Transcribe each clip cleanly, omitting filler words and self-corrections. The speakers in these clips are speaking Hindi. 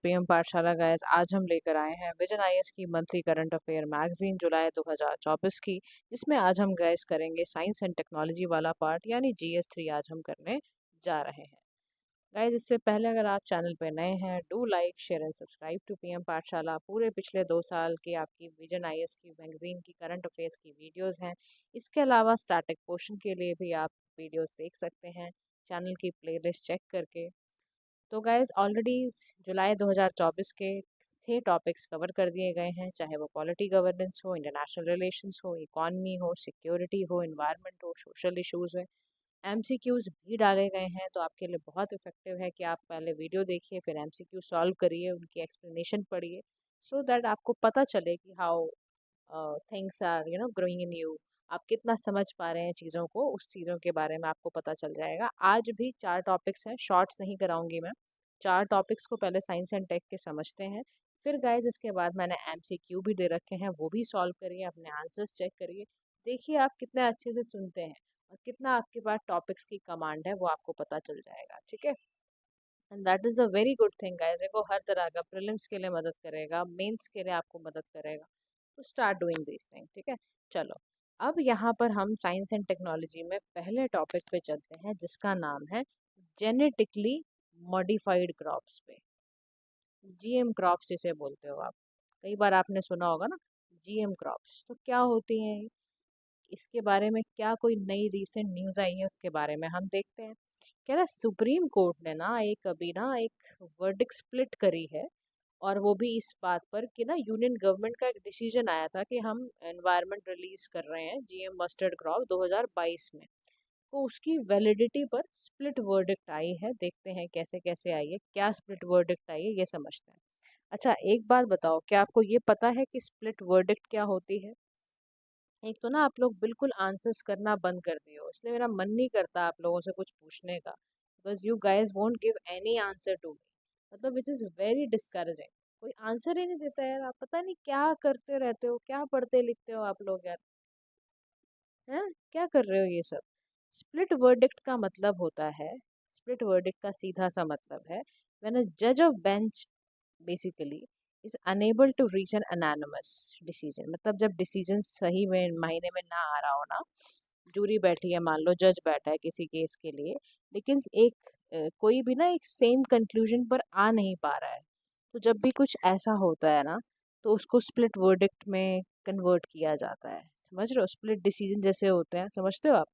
पीएम पाठशाला गाइस। आज हम लेकर आए हैं विजन आईएएस की मंथली करंट अफेयर मैगजीन जुलाई 2024 की, जिसमें आज हम गाइस करेंगे साइंस एंड टेक्नोलॉजी वाला पार्ट यानी जीएस 3 आज हम करने जा रहे हैं। गाइस, इससे पहले अगर आप चैनल पे नए हैं, do like share and subscribe to PM Pathshala. पूरे पिछले 2 साल की आपकी विजन आईएएस की मैगजीन की करंट अफेयर्स की वीडियोस हैं। इसके अलावा स्टैटिक पोर्शन के लिए भी आप वीडियोस देख सकते हैं चैनल की प्लेलिस्ट चेक करके। तो गाइज ऑलरेडी जुलाई 2024 के 6 टॉपिक्स कवर कर दिए गए हैं, चाहे वो पॉलिटी गवर्नेंस हो, इंटरनेशनल रिलेशंस हो, इकॉनमी हो, सिक्योरिटी हो, इन्वायरमेंट हो, सोशल इश्यूज है। एमसीक्यूज भी डाले गए हैं, तो आपके लिए बहुत इफेक्टिव है कि आप पहले वीडियो देखिए, फिर एमसीक्यू सॉल्व करिए, उनकी एक्सप्लेनेशन पढ़िए, सो दैट आपको पता चले कि how things are growing in you. आप कितना समझ पा रहे हैं चीज़ों को, उस चीज़ों के बारे में आपको पता चल जाएगा। आज भी 4 टॉपिक्स हैं, शॉर्ट्स नहीं कराऊंगी मैं। 4 टॉपिक्स को पहले साइंस एंड टेक के समझते हैं, फिर गाइज इसके बाद मैंने एमसीक्यू भी दे रखे हैं, वो भी सॉल्व करिए, अपने आंसर्स चेक करिए। देखिए आप कितने अच्छे से सुनते हैं और कितना आपके पास टॉपिक्स की कमांड है, वो आपको पता चल जाएगा। ठीक है, and that is a very good thing guys. देखो, हर तरह का प्रीलिम्स के लिए मदद करेगा, मेंस के लिए आपको मदद करेगा, तो स्टार्ट डूइंग दिस थिंग। ठीक है, चलो अब यहाँ पर हम साइंस एंड टेक्नोलॉजी में पहले टॉपिक पे चलते हैं, जिसका नाम है जेनेटिकली मॉडिफाइड क्रॉप्स पे। जीएम क्रॉप्स जिसे बोलते हो आप, कई बार आपने सुना होगा ना जीएम क्रॉप्स। तो क्या होती हैं ये? इसके बारे में क्या कोई नई रीसेंट न्यूज़ आई है, उसके बारे में हम देखते हैं। कह रहा सुप्रीम कोर्ट ने ना एक वर्डिक स्प्लिट करी है, और वो भी इस बात पर कि ना यूनियन गवर्नमेंट का एक डिसीजन आया था कि हम एनवायरनमेंट रिलीज कर रहे हैं जीएम मस्टर्ड क्रॉप 2022 में, तो उसकी वैलिडिटी पर स्प्लिट वर्डिक्ट आई है। देखते हैं कैसे कैसे आई है, क्या स्प्लिट वर्डिक्ट आई है, ये समझते हैं। अच्छा, एक बात बताओ, क्या आपको ये पता है कि स्प्लिट वर्डिक्ट क्या होती है? एक तो ना आप लोग बिल्कुल आंसर्स करना बंद कर दिए हो, इसलिए मेरा मन नहीं करता आप लोगों से कुछ पूछने का, because you guys won't give any answer to me. मतलब विच इज़ वेरी डिस्करेजिंग। कोई आंसर ही नहीं देता यार, आप पता नहीं क्या करते रहते हो, क्या पढ़ते लिखते हो आप लोग यार, हैं क्या कर रहे हो ये सब। स्प्लिट वर्डिक्ट का मतलब होता है, स्प्लिट वर्डिक्ट का सीधा सा मतलब है व्हेन अ जज of bench basically is enable to reach an unanimous decision. मतलब जब डिसीजन सही में मायने में ना आ रहा हो ना, जूरी बैठी है, मान लो जज बैठा है किसी केस के लिए, लेकिन कोई भी ना एक सेम कंक्लूजन पर आ नहीं पा रहा है, तो जब भी कुछ ऐसा होता है ना, तो उसको स्प्लिट वर्डिक्ट में कन्वर्ट किया जाता है। समझ रहे हो, स्प्लिट डिसीजन जैसे होते हैं, समझते हो आप?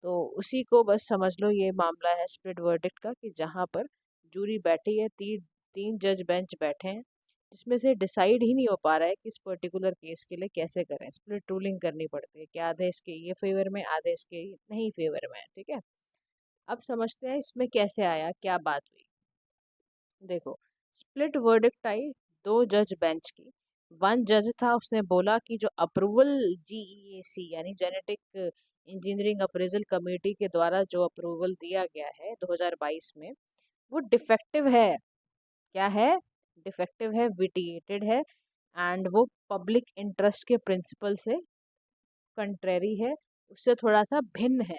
तो उसी को बस समझ लो, ये मामला है स्प्लिट वर्डिक्ट का, कि जहाँ पर जूरी बैठी है, तीन तीन जज बेंच बैठे हैं, जिसमें से डिसाइड ही नहीं हो पा रहा है कि इस पर्टिकुलर केस के लिए कैसे करें। स्प्लिट रूलिंग करनी पड़ती है कि आधे इसके ये फेवर में, आधे इसके नहीं फेवर में है। ठीक है, अब समझते हैं इसमें कैसे आया, क्या बात हुई। देखो, स्प्लिट वर्डिक्ट आई 2 जज बेंच की। वन जज था, उसने बोला कि जो अप्रूवल जीईएसी यानी जेनेटिक इंजीनियरिंग अप्रेजल कमेटी के द्वारा जो अप्रूवल दिया गया है 2022 में, वो डिफेक्टिव है। क्या है? डिफेक्टिव है, विटिएटेड है, एंड वो पब्लिक इंटरेस्ट के प्रिंसिपल से कंट्रेरी है, उससे थोड़ा सा भिन्न है।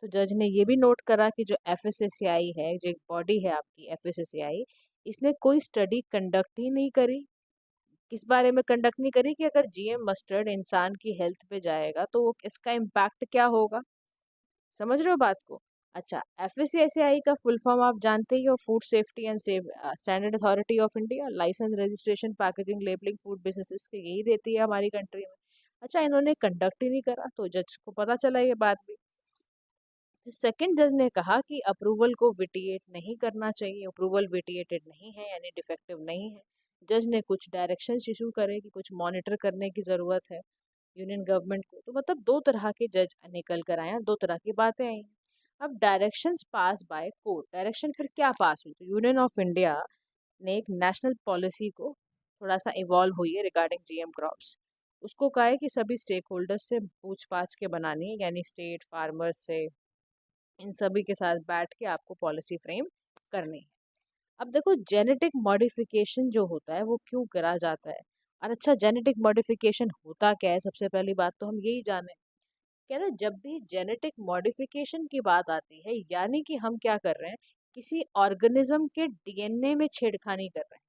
तो जज ने ये भी नोट करा कि जो एफएसएसएआई है, जो एक बॉडी है आपकी एफएसएसएआई, इसने कोई स्टडी कंडक्ट ही नहीं करी। किस बारे में कंडक्ट नहीं करी? कि अगर जीएम मस्टर्ड इंसान की हेल्थ पे जाएगा तो वो इसका इम्पैक्ट क्या होगा। समझ रहे हो बात को? अच्छा, एफएसएसएआई का फुल फॉर्म आप जानते ही हो, food safety and standard authority of India. License, registration, packaging, labelling food businesses के यही देती है हमारी कंट्री में। अच्छा, इन्होंने कंडक्ट ही नहीं करा, तो जज को पता चला ये बात भी। सेकंड जज ने कहा कि अप्रूवल को विटिएट नहीं करना चाहिए, अप्रूवल विटिएटेड नहीं है यानी डिफेक्टिव नहीं है। जज ने कुछ डायरेक्शंस इशू करे कि कुछ मॉनिटर करने की ज़रूरत है यूनियन गवर्नमेंट को। तो मतलब 2 तरह के जज निकल कर आए हैं, 2 तरह की बातें आई हैं। अब directions pass by court, direction फिर क्या पास हुई? तो यूनियन ऑफ इंडिया ने एक नेशनल पॉलिसी को थोड़ा सा इवॉल्व हुई है रिगार्डिंग जीएम क्रॉप्स। उसको कहा है कि सभी स्टेक होल्डर्स से पूछ पाछ के बनानी है, यानी स्टेट फार्मर्स से, इन सभी के साथ बैठ के आपको पॉलिसी फ्रेम करनी है। अब देखो, जेनेटिक मॉडिफिकेशन जो होता है वो क्यों करा जाता है, और अच्छा जेनेटिक मॉडिफिकेशन होता क्या है, सबसे पहली बात तो हम यही जाने। क्या ना, जब भी जेनेटिक मॉडिफिकेशन की बात आती है, यानी कि हम क्या कर रहे हैं, किसी ऑर्गेनिज्म के डीएनए में छेड़खानी कर रहे हैं,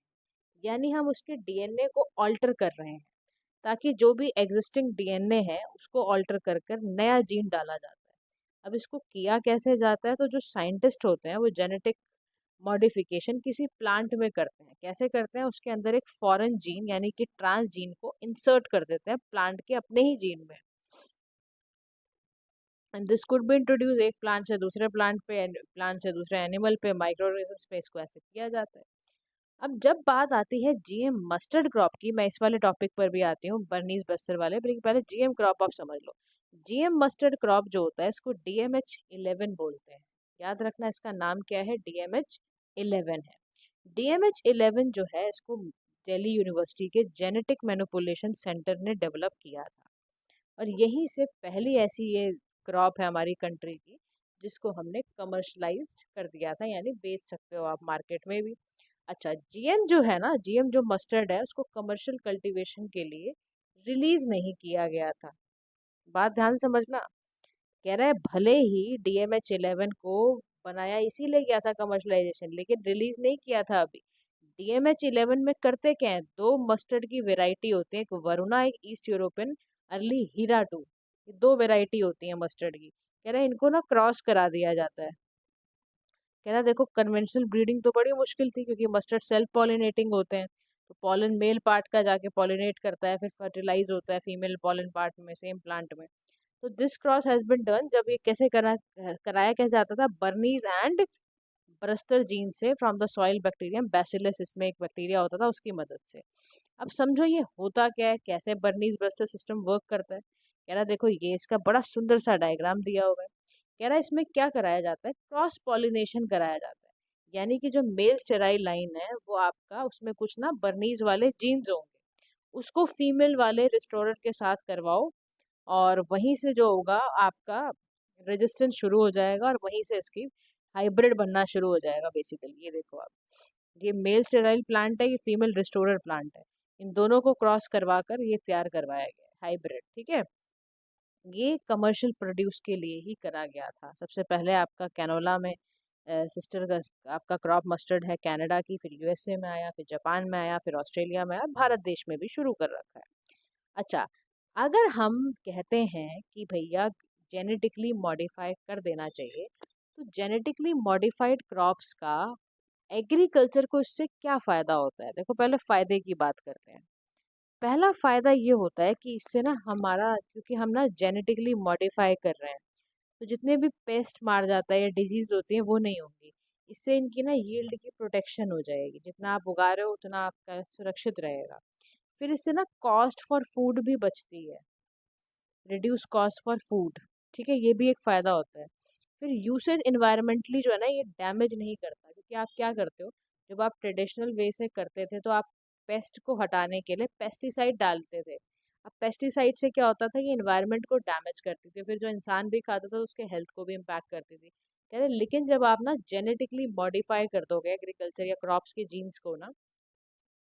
यानी हम उसके डीएनए को ऑल्टर कर रहे हैं, ताकि जो भी एग्जिस्टिंग डीएनए है उसको ऑल्टर कर कर नया जीन डाला जाता है। अब इसको किया कैसे जाता है, तो जो साइंटिस्ट होते हैं वो जेनेटिक मॉडिफिकेशन किसी प्लांट में करते हैं। कैसे करते हैं, उसके अंदर एक फॉरेन जीन यानी कि ट्रांस जीन को इंसर्ट कर देते हैं प्लांट के अपने ही जीन में। And this could be introduce एक प्लांट से दूसरे प्लांट पे, प्लांट से दूसरे एनिमल पे, माइक्रो ऑर्गेनिजम्स पे, इसको ऐसे किया जाता है। अब जब बात आती है जीएम मस्टर्ड क्रॉप की, मैं इस वाले टॉपिक पर भी आती हूँ, बर्नीज बस्तर वाले, लेकिन पहले जीएम क्रॉप आप समझ लो। जीएम मस्टर्ड क्रॉप जो होता है इसको DMH11 बोलते हैं। याद रखना इसका नाम क्या है, DMH11 है। DMH11 जो है इसको दिल्ली यूनिवर्सिटी के जेनेटिक मैनिपुलेशन सेंटर ने डेवलप किया था, और यहीं से पहली ऐसी ये क्रॉप है हमारी कंट्री की जिसको हमने कमर्शलाइज्ड कर दिया था, यानी बेच सकते हो आप मार्केट में भी। अच्छा, जीएम जो है ना, जीएम जो मस्टर्ड है उसको कमर्शियल कल्टीवेशन के लिए रिलीज नहीं किया गया था। बात ध्यान से समझना। कह रहा है भले ही DMH11 को बनाया इसीलिए गया था कमर्शलाइजेशन, लेकिन रिलीज नहीं किया था अभी। DMH11 में करते क्या है, दो मस्टर्ड की वेराइटी होती है, एक वरुणा, एक east European early Heera two. ये दो वेराइटी होती है मस्टर्ड की। कह रहा है इनको ना क्रॉस करा दिया जाता है। कह रहा देखो कन्वेंशनल ब्रीडिंग तो बड़ी मुश्किल थी, क्योंकि मस्टर्ड सेल्फ पॉलिनेटिंग होते हैं, तो पॉलन मेल पार्ट का जाके पॉलिनेट करता है, फिर फर्टिलाइज होता है फीमेल पॉलन पार्ट में सेम प्लांट में। तो this cross has been done. जब ये कैसे कराया कैसे आता था, बर्नीज एंड ब्रस्टर जीन से from the soil bacterium bacillus, इसमें एक बैक्टीरिया होता था उसकी मदद से। अब समझो ये होता क्या है, कैसे बर्नीज ब्रस्टर सिस्टम वर्क करता है। कह रहा देखो ये इसका बड़ा सुंदर सा डायग्राम दिया हुआ है। कह रहा है इसमें क्या कराया जाता है, क्रॉस पॉलिनेशन कराया जाता है। यानी कि जो मेल स्टेराइल लाइन है वो आपका, उसमें कुछ ना बर्नीज वाले जीन्स होंगे, उसको फीमेल वाले रिस्टोरर के साथ करवाओ, और वहीं से जो होगा आपका रेजिस्टेंस शुरू हो जाएगा, और वहीं से इसकी हाइब्रिड बनना शुरू हो जाएगा। बेसिकली ये देखो आप, ये मेल स्टेराइल प्लांट है, ये फीमेल रिस्टोरर प्लांट है। इन दोनों को क्रॉस करवा कर ये तैयार करवाया गया है हाइब्रिड, ठीक है। ये कमर्शियल प्रोड्यूस के लिए ही करा गया था। सबसे पहले आपका कैनोला में सिस्टर का आपका क्रॉप मस्टर्ड है कनाडा की, फिर USA में आया, फिर जापान में आया, फिर ऑस्ट्रेलिया में आया, भारत देश में भी शुरू कर रखा है। अच्छा, अगर हम कहते हैं कि भैया जेनेटिकली मॉडिफाई कर देना चाहिए, तो जेनेटिकली मॉडिफाइड क्रॉप्स का एग्रीकल्चर को इससे क्या फ़ायदा होता है। देखो पहले फ़ायदे की बात करते हैं। पहला फ़ायदा ये होता है कि इससे ना हमारा, क्योंकि हम ना जेनेटिकली मॉडिफाई कर रहे हैं, तो जितने भी पेस्ट मार जाता है या डिजीज़ होती हैं वो नहीं होंगी। इससे इनकी ना यील्ड की प्रोटेक्शन हो जाएगी, जितना आप उगा रहे हो उतना आपका सुरक्षित रहेगा। फिर इससे ना कॉस्ट फॉर फूड भी बचती है, रिड्यूस कॉस्ट फॉर फूड, ठीक है, ये भी एक फ़ायदा होता है। फिर यूसेज इन्वायरमेंटली जो है ना ये डैमेज नहीं करता, क्योंकि आप क्या करते हो, जब आप ट्रेडिशनल वे से करते थे तो आप पेस्ट को हटाने के लिए पेस्टिसाइड डालते थे। अब पेस्टिसाइड से क्या होता था कि इन्वायरमेंट को डैमेज करती थी, फिर जो इंसान भी खाता था उसके हेल्थ को भी इम्पैक्ट करती थी। कह रहे लेकिन जब आप ना जेनेटिकली मॉडिफाई कर दोगे एग्रीकल्चर या क्रॉप्स के जीन्स को ना,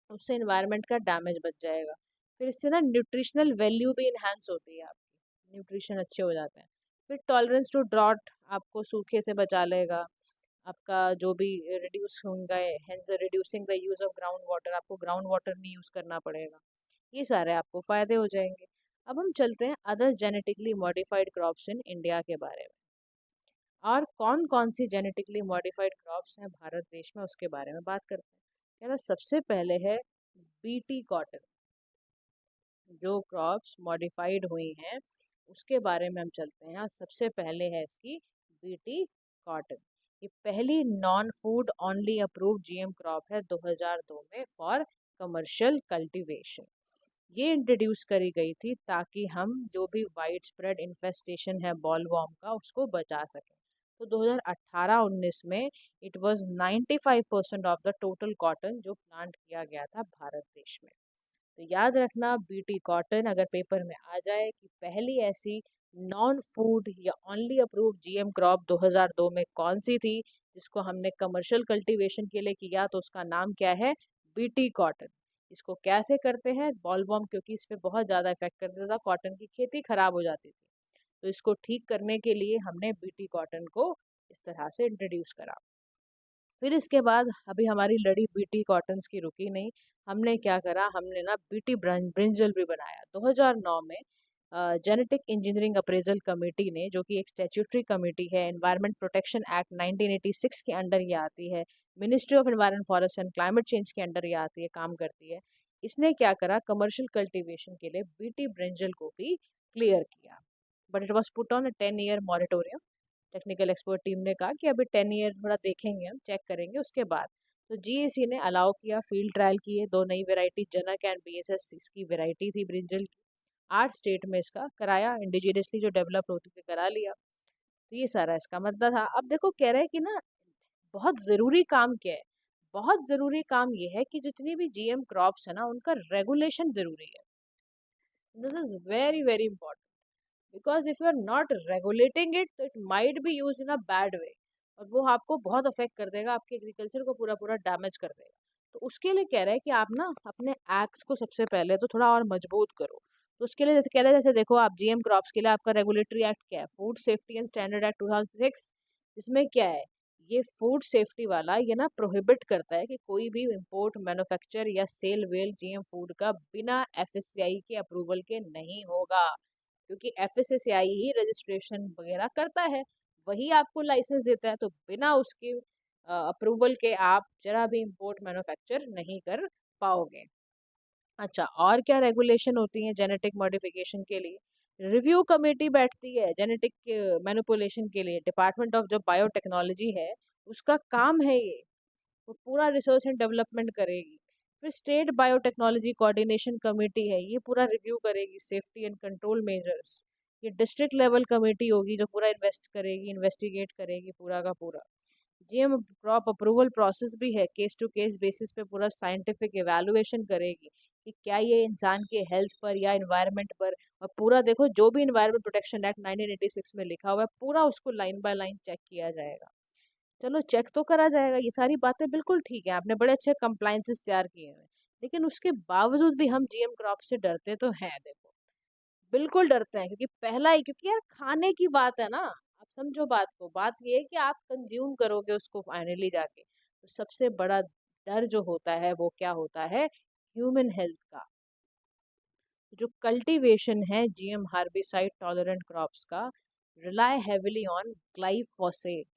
उससे इन्वायरमेंट का डैमेज बच जाएगा। फिर इससे ना न्यूट्रिशनल वैल्यू भी इन्हांस होती है आपकी, न्यूट्रिशन अच्छे हो जाते हैं। फिर टॉलरेंस टू ड्रॉट, आपको सूखे से बचा लेगा, आपका जो भी रिड्यूस होंगे, hence reducing the use of ground water, आपको ग्राउंड वाटर नहीं यूज़ करना पड़ेगा। ये सारे आपको फ़ायदे हो जाएंगे। अब हम चलते हैं other genetically modified crops in India के बारे में, और कौन कौन सी जेनेटिकली मॉडिफाइड क्रॉप्स हैं भारत देश में उसके बारे में बात करते हैं। क्या ना, सबसे पहले है BT कॉटन। जो क्रॉप्स मॉडिफाइड हुई हैं उसके बारे में हम चलते हैं, और सबसे पहले है इसकी BT कॉटन। ये पहली non food only approved GM crop है 2002 में फॉर कमर्शियल कल्टीवेशन। ये इंट्रोड्यूस करी गई थी ताकि हम जो भी वाइड स्प्रेड इन्फेस्टेशन है बॉलवॉर्म का उसको बचा सकें। तो 2018-19 में it was 95% of the total cotton जो प्लांट किया गया था भारत देश में। तो याद रखना, BT कॉटन अगर पेपर में आ जाए कि पहली ऐसी नॉन फूड या ओनली अप्रूव्ड GM क्रॉप 2002 में कौन सी थी जिसको हमने कमर्शियल कल्टीवेशन के लिए किया, तो उसका नाम क्या है, BT कॉटन। इसको कैसे करते हैं, बॉलवॉर्म क्योंकि इस पे बहुत ज़्यादा इफेक्ट करता था, कॉटन की खेती खराब हो जाती थी, तो इसको ठीक करने के लिए हमने BT कॉटन को इस तरह से इंट्रोड्यूस करा। फिर इसके बाद अभी हमारी लड़ी बीटी कॉटन्स की रुकी नहीं। हमने क्या करा, हमने ना बीटी ब्रिंजल भी बनाया 2009 में। जेनेटिक इंजीनियरिंग अप्रेजल कमेटी ने, जो कि एक स्टैट्यूटरी कमेटी है, एनवायरनमेंट प्रोटेक्शन एक्ट 1986 के अंडर ये आती है, ministry of environment forest and climate change के अंडर ये आती है, काम करती है। इसने क्या करा, कमर्शियल कल्टीवेशन के लिए बीटी ब्रिंजल को भी क्लियर किया, but it was put on a 10 year moratorium. Technical expert team ने कहा कि अभी 10 ईयर थोड़ा देखेंगे, हम चेक करेंगे उसके बाद। तो जीएसी ने अलाउ किया, फील्ड ट्रायल किए, दो नई वेराइटी जनक एंड बीएसएस इसकी वेराइटी थी ब्रिंजल की। 8 स्टेट में इसका कराया, इंडिजिनियसली जो डेवलप होती थी करा लिया। तो ये सारा इसका मतलब था। अब देखो कह रहे हैं कि ना बहुत ज़रूरी काम क्या है, बहुत ज़रूरी काम ये है कि जितनी भी जीएम क्रॉप्स है ना उनका रेगुलेशन ज़रूरी है। This is very very important, because if you are not regulating it तो it might be use in a bad way, और वो आपको बहुत अफेक्ट कर देगा, आपके एग्रीकल्चर को पूरा पूरा डैमेज कर देगा। तो उसके लिए कह रहे हैं कि आप ना अपने एक्ट्स को सबसे पहले तो थोड़ा और मजबूत करो। तो उसके लिए जैसे कह रहे हैं, जैसे देखो आप जीएम क्रॉप्स के लिए आपका रेगुलेटरी एक्ट क्या है, food safety and standard act 2006। इसमें क्या है, ये फूड सेफ्टी वाला ये ना प्रोहिबिट करता है कि कोई भी इंपोर्ट, मैन्युफैक्चर या सेल वेल जीएम फूड का बिना एफएससीआई के अप्रूवल के नहीं होगा, क्योंकि एफएसएसआई ही रजिस्ट्रेशन वगैरह करता है, वही आपको लाइसेंस देता है। तो बिना उसके अप्रूवल के आप जरा भी इंपोर्ट मैन्युफैक्चर नहीं कर पाओगे। अच्छा, और क्या रेगुलेशन होती है जेनेटिक मॉडिफिकेशन के लिए? रिव्यू कमेटी बैठती है जेनेटिक मैनिपुलेशन के लिए, डिपार्टमेंट ऑफ जो बायोटेक्नोलॉजी है उसका काम है ये, वो पूरा रिसर्च एंड डेवलपमेंट करेगी। फिर स्टेट बायोटेक्नोलॉजी कोऑर्डिनेशन कमेटी है, ये पूरा रिव्यू करेगी सेफ्टी एंड कंट्रोल मेजर्स। ये डिस्ट्रिक्ट लेवल कमेटी होगी जो पूरा इन्वेस्ट करेगी, इन्वेस्टिगेट करेगी पूरा का पूरा। जीएम क्रॉप अप्रूवल प्रोसेस भी है, केस टू केस बेसिस पे पूरा साइंटिफिक एवेलुएशन करेगी कि क्या ये इंसान के हेल्थ पर या इन्वायरमेंट पर, और पूरा देखो जो भी इन्वायरमेंट प्रोटेक्शन एक्ट 1986 में लिखा हुआ है पूरा उसको लाइन बाय लाइन चेक किया जाएगा। चलो चेक तो करा जाएगा, ये सारी बातें बिल्कुल ठीक है, आपने बड़े अच्छे कंप्लाइंसेस तैयार किए हैं, लेकिन उसके बावजूद भी हम जीएम क्रॉप से डरते तो हैं। देखो बिल्कुल डरते हैं, क्योंकि पहला ही, क्योंकि यार खाने की बात है ना, आप समझो बात को, बात ये है कि आप कंज्यूम करोगे उसको फाइनली जाके। तो सबसे बड़ा डर जो होता है वो क्या होता है, ह्यूमन हेल्थ का। जो कल्टीवेशन है जीएम हार्बिसाइड टॉलरेंट क्रॉप्स का रिलाई हेविली ऑन ग्लाइफोसेट,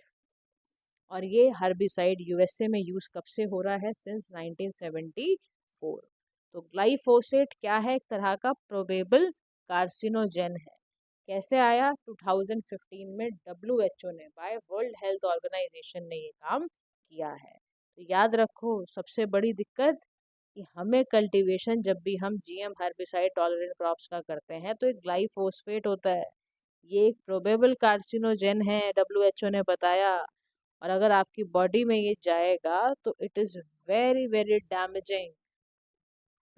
और ये हर्बिसाइड यूएसए में यूज कब से हो रहा है, सिंस 1974। तो ग्लाइफोसेट क्या है, एक तरह का प्रोबेबल कार्सिनोजेन है। कैसे आया, 2015 में डब्ल्यूएचओ ने, बाय वर्ल्ड हेल्थ ऑर्गेनाइजेशन ने ये काम किया है। तो याद रखो सबसे बड़ी दिक्कत कि हमें कल्टीवेशन जब भी हम जीएम हर्बिसाइड टॉलरेंट क्रॉप्स का करते हैं तो एक ग्लाइफोस्फेट होता है, ये एक प्रोबेबल कार्सिनोजेन है, डब्ल्यूएचओ ने बताया। और अगर आपकी बॉडी में ये जाएगा तो it is very very damaging,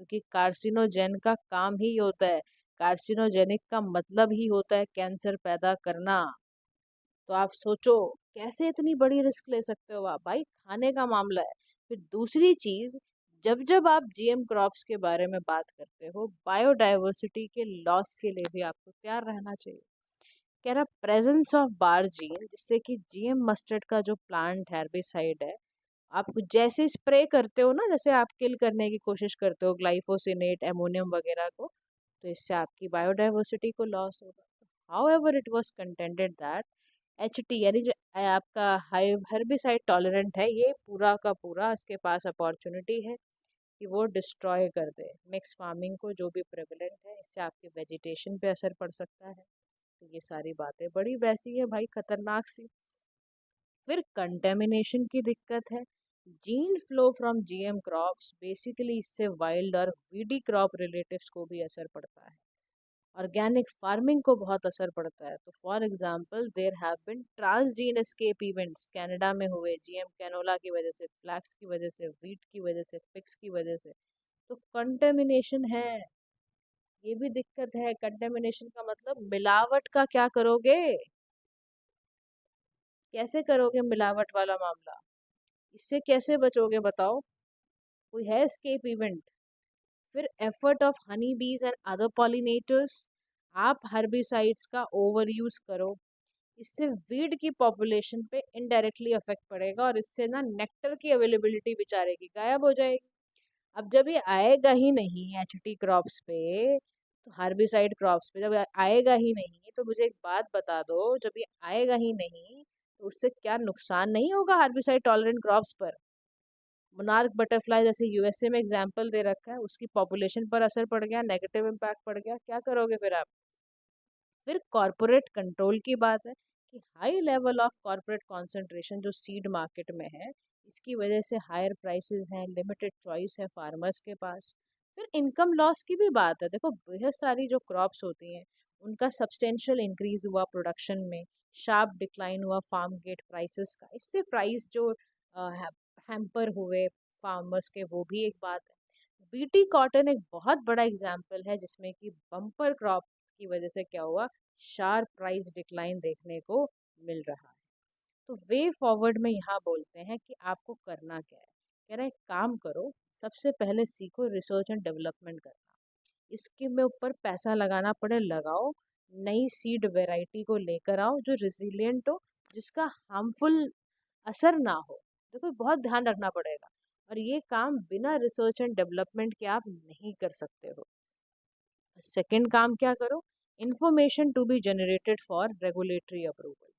क्योंकि कार्सिनोजेन का काम ही होता है, कार्सिनोजेनिक का मतलब ही होता है कैंसर पैदा करना। तो आप सोचो कैसे इतनी बड़ी रिस्क ले सकते हो आप, भाई खाने का मामला है। फिर दूसरी चीज, जब जब आप जीएम क्रॉप्स के बारे में बात करते हो, बायोडाइवर्सिटी के लॉस के लिए भी आपको तैयार रहना चाहिए। कह रहा प्रेजेंस ऑफ बार जीन, जिससे कि जीएम मस्टर्ड का जो प्लांट हेर्बिसाइड है, आप जैसे स्प्रे करते हो ना, जैसे आप किल करने की कोशिश करते हो ग्लाइफोसिनेट एमोनियम वगैरह को, तो इससे आपकी बायोडाइवर्सिटी को लॉस होगा। However it was contended that HT, यानी जो आपका हाई हर्बिसाइड टॉलरेंट है, ये पूरा का पूरा इसके पास अपॉर्चुनिटी है कि वो डिस्ट्रॉय कर दे मिक्स फार्मिंग को, जो भी प्रेवलेंट है, इससे आपके वेजिटेशन पे असर पड़ सकता है। तो ये सारी बातें बड़ी वैसी है भाई, खतरनाक सी। फिर कंटेमिनेशन की दिक्कत है, gene flow from GM crops, basically इससे वाइल्ड और वीडी क्रॉप रिलेटिव्स को भी असर पड़ता है, ऑर्गेनिक फार्मिंग को बहुत असर पड़ता है। तो for example there have been transgene escape events, Canada में हुए जीएम कैनोला की वजह से, फ्लैक्स की वजह से, व्हीट की वजह से, फिक्स की वजह से। तो कंटेमिनेशन है, ये भी दिक्कत है। कंटेमिनेशन का मतलब मिलावट का क्या करोगे, कैसे करोगे मिलावट वाला मामला, इससे कैसे बचोगे बताओ, कोई है एस्केप इवेंट? फिर एफर्ट ऑफ हनी बीज एंड अदर पॉलिनेटर्स, आप हर्बिसाइड्स का ओवर यूज करो, इससे वीड की पॉपुलेशन पे इनडायरेक्टली इफेक्ट पड़ेगा और इससे ना नेक्टर की अवेलेबिलिटी बेचारे की गायब हो जाएगी। अब जब ये आएगा ही नहीं एचटी क्रॉप्स पे, तो हार्बिसाइड क्रॉप्स पे जब आएगा ही नहीं, तो मुझे एक बात बता दो, जब ये आएगा ही नहीं तो उससे क्या नुकसान नहीं होगा हार्बिसाइड टॉलरेंट क्रॉप्स पर? मोनार्क बटरफ्लाई जैसे यूएसए में एग्जाम्पल दे रखा है, उसकी पॉपुलेशन पर असर पड़ गया, नेगेटिव इम्पैक्ट पड़ गया, क्या करोगे फिर आप? फिर कॉरपोरेट कंट्रोल की बात है कि high level of corporate concentration जो सीड मार्केट में है, इसकी वजह से हायर प्राइसेस हैं, लिमिटेड चॉइस है फार्मर्स के पास। फिर इनकम लॉस की भी बात है, देखो बहुत सारी जो क्रॉप्स होती हैं उनका सब्सटेंशियल इंक्रीज हुआ प्रोडक्शन में, शार्प डिक्लाइन हुआ फार्म गेट प्राइसेस का, इससे प्राइस जो हैम्पर हुए फार्मर्स के, वो भी एक बात है। बीटी कॉटन एक बहुत बड़ा एग्जाम्पल है जिसमें कि बम्पर क्रॉप की वजह से क्या हुआ, शार्प प्राइस डिक्लाइन देखने को मिल रहा है। तो वे फॉरवर्ड में यहाँ बोलते हैं कि आपको करना क्या है। कह रहे हैं काम करो, सबसे पहले सीखो रिसर्च एंड डेवलपमेंट करना, इसके में ऊपर पैसा लगाना पड़े लगाओ, नई सीड वैरायटी को लेकर आओ जो रिजिलियंट हो, जिसका हार्मफुल असर ना हो। देखो बहुत ध्यान रखना पड़ेगा, और ये काम बिना रिसर्च एंड डेवलपमेंट के आप नहीं कर सकते हो। सेकंड काम क्या करो, information to be generated for regulatory approval.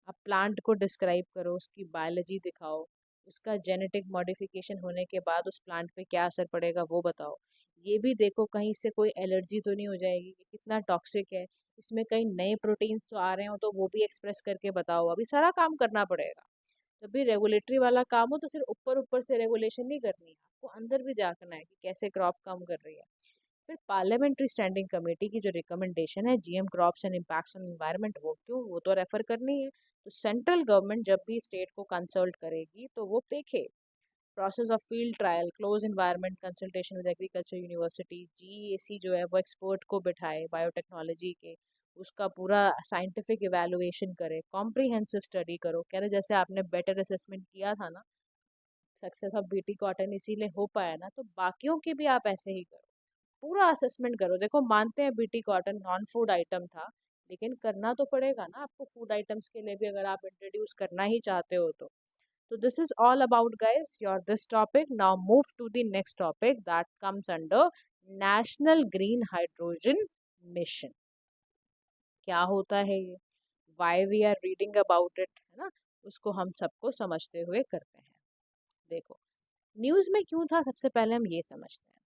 आप प्लांट को डिस्क्राइब करो, उसकी बायोलॉजी दिखाओ, उसका जेनेटिक मॉडिफिकेशन होने के बाद उस प्लांट पे क्या असर पड़ेगा वो बताओ। ये भी देखो कहीं से कोई एलर्जी तो नहीं हो जाएगी, कि कितना टॉक्सिक है, इसमें कहीं नए प्रोटीन्स तो आ रहे हो तो वो भी एक्सप्रेस करके बताओ। अभी सारा काम करना पड़ेगा। जब भी रेगुलेटरी वाला काम हो तो सिर्फ ऊपर ऊपर से रेगुलेशन नहीं करनी है, आपको अंदर भी झांकना है कि कैसे क्रॉप काम कर रही है। फिर पार्लियामेंट्री स्टैंडिंग कमेटी की जो रिकमेंडेशन है GM crops and impacts on environment, वो क्यों, वो तो रेफर करनी है। तो सेंट्रल गवर्नमेंट जब भी स्टेट को कंसल्ट करेगी तो वो देखे process of field trial, close environment consultation with agriculture university, GAC जो है वो एक्सपर्ट को बिठाए बायोटेक्नोलॉजी के, उसका पूरा साइंटिफिक इवेलुएशन करे, कॉम्प्रिहेंसिव स्टडी करो। कह रहे जैसे आपने बेटर असेसमेंट किया था ना, सक्सेस ऑफ बीटी कॉटन इसीलिए हो पाया ना, तो बाकियों की भी आप ऐसे ही करो, पूरा असेसमेंट करो। देखो मानते हैं BT cotton non food item था, लेकिन करना तो पड़ेगा ना आपको फूड आइटम्स के लिए भी, अगर आप इंट्रोड्यूस करना ही चाहते हो तो। So this is all about guys your this topic. Now move to the next topic that comes under National Green Hydrogen Mission. क्या होता है ये, why we are reading about it, है ना, उसको हम सबको समझते हुए करते हैं। देखो न्यूज़ में क्यों था, सबसे पहले हम ये समझते हैं।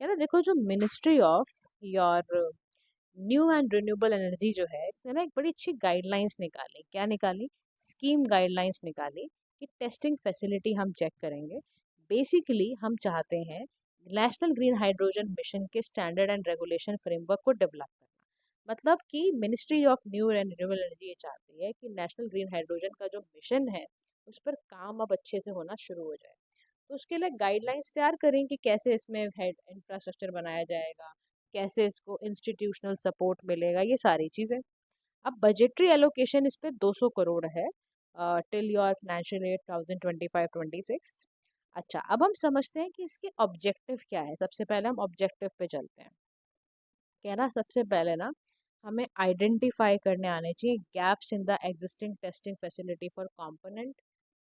क्या ना, देखो जो ministry of your new and renewable energy जो है, इसने ना एक बड़ी अच्छी गाइडलाइंस निकाली। क्या निकाली, स्कीम गाइडलाइंस निकाली कि टेस्टिंग फैसिलिटी हम चेक करेंगे। बेसिकली हम चाहते हैं नेशनल ग्रीन हाइड्रोजन मिशन के स्टैंडर्ड एंड रेगुलेशन फ्रेमवर्क को डेवलप करना। मतलब कि ministry of new and renewable energy ये चाहती है कि नेशनल ग्रीन हाइड्रोजन का जो मिशन है उस पर काम अब अच्छे से होना शुरू हो जाए। तो उसके लिए गाइडलाइंस तैयार करें कि कैसे इसमें इंफ्रास्ट्रक्चर बनाया जाएगा, कैसे इसको इंस्टीट्यूशनल सपोर्ट मिलेगा, ये सारी चीज़ें। अब बजटरी एलोकेशन इस पे 200 करोड़ है टिल योर फाइनेंशियल ईयर 2025-26। अच्छा अब हम समझते हैं कि इसके ऑब्जेक्टिव क्या है। सबसे पहले हम ऑब्जेक्टिव पे चलते हैं। क्या ना, सबसे पहले ना हमें आइडेंटिफाई करने आने चाहिए gaps in the existing testing facility for component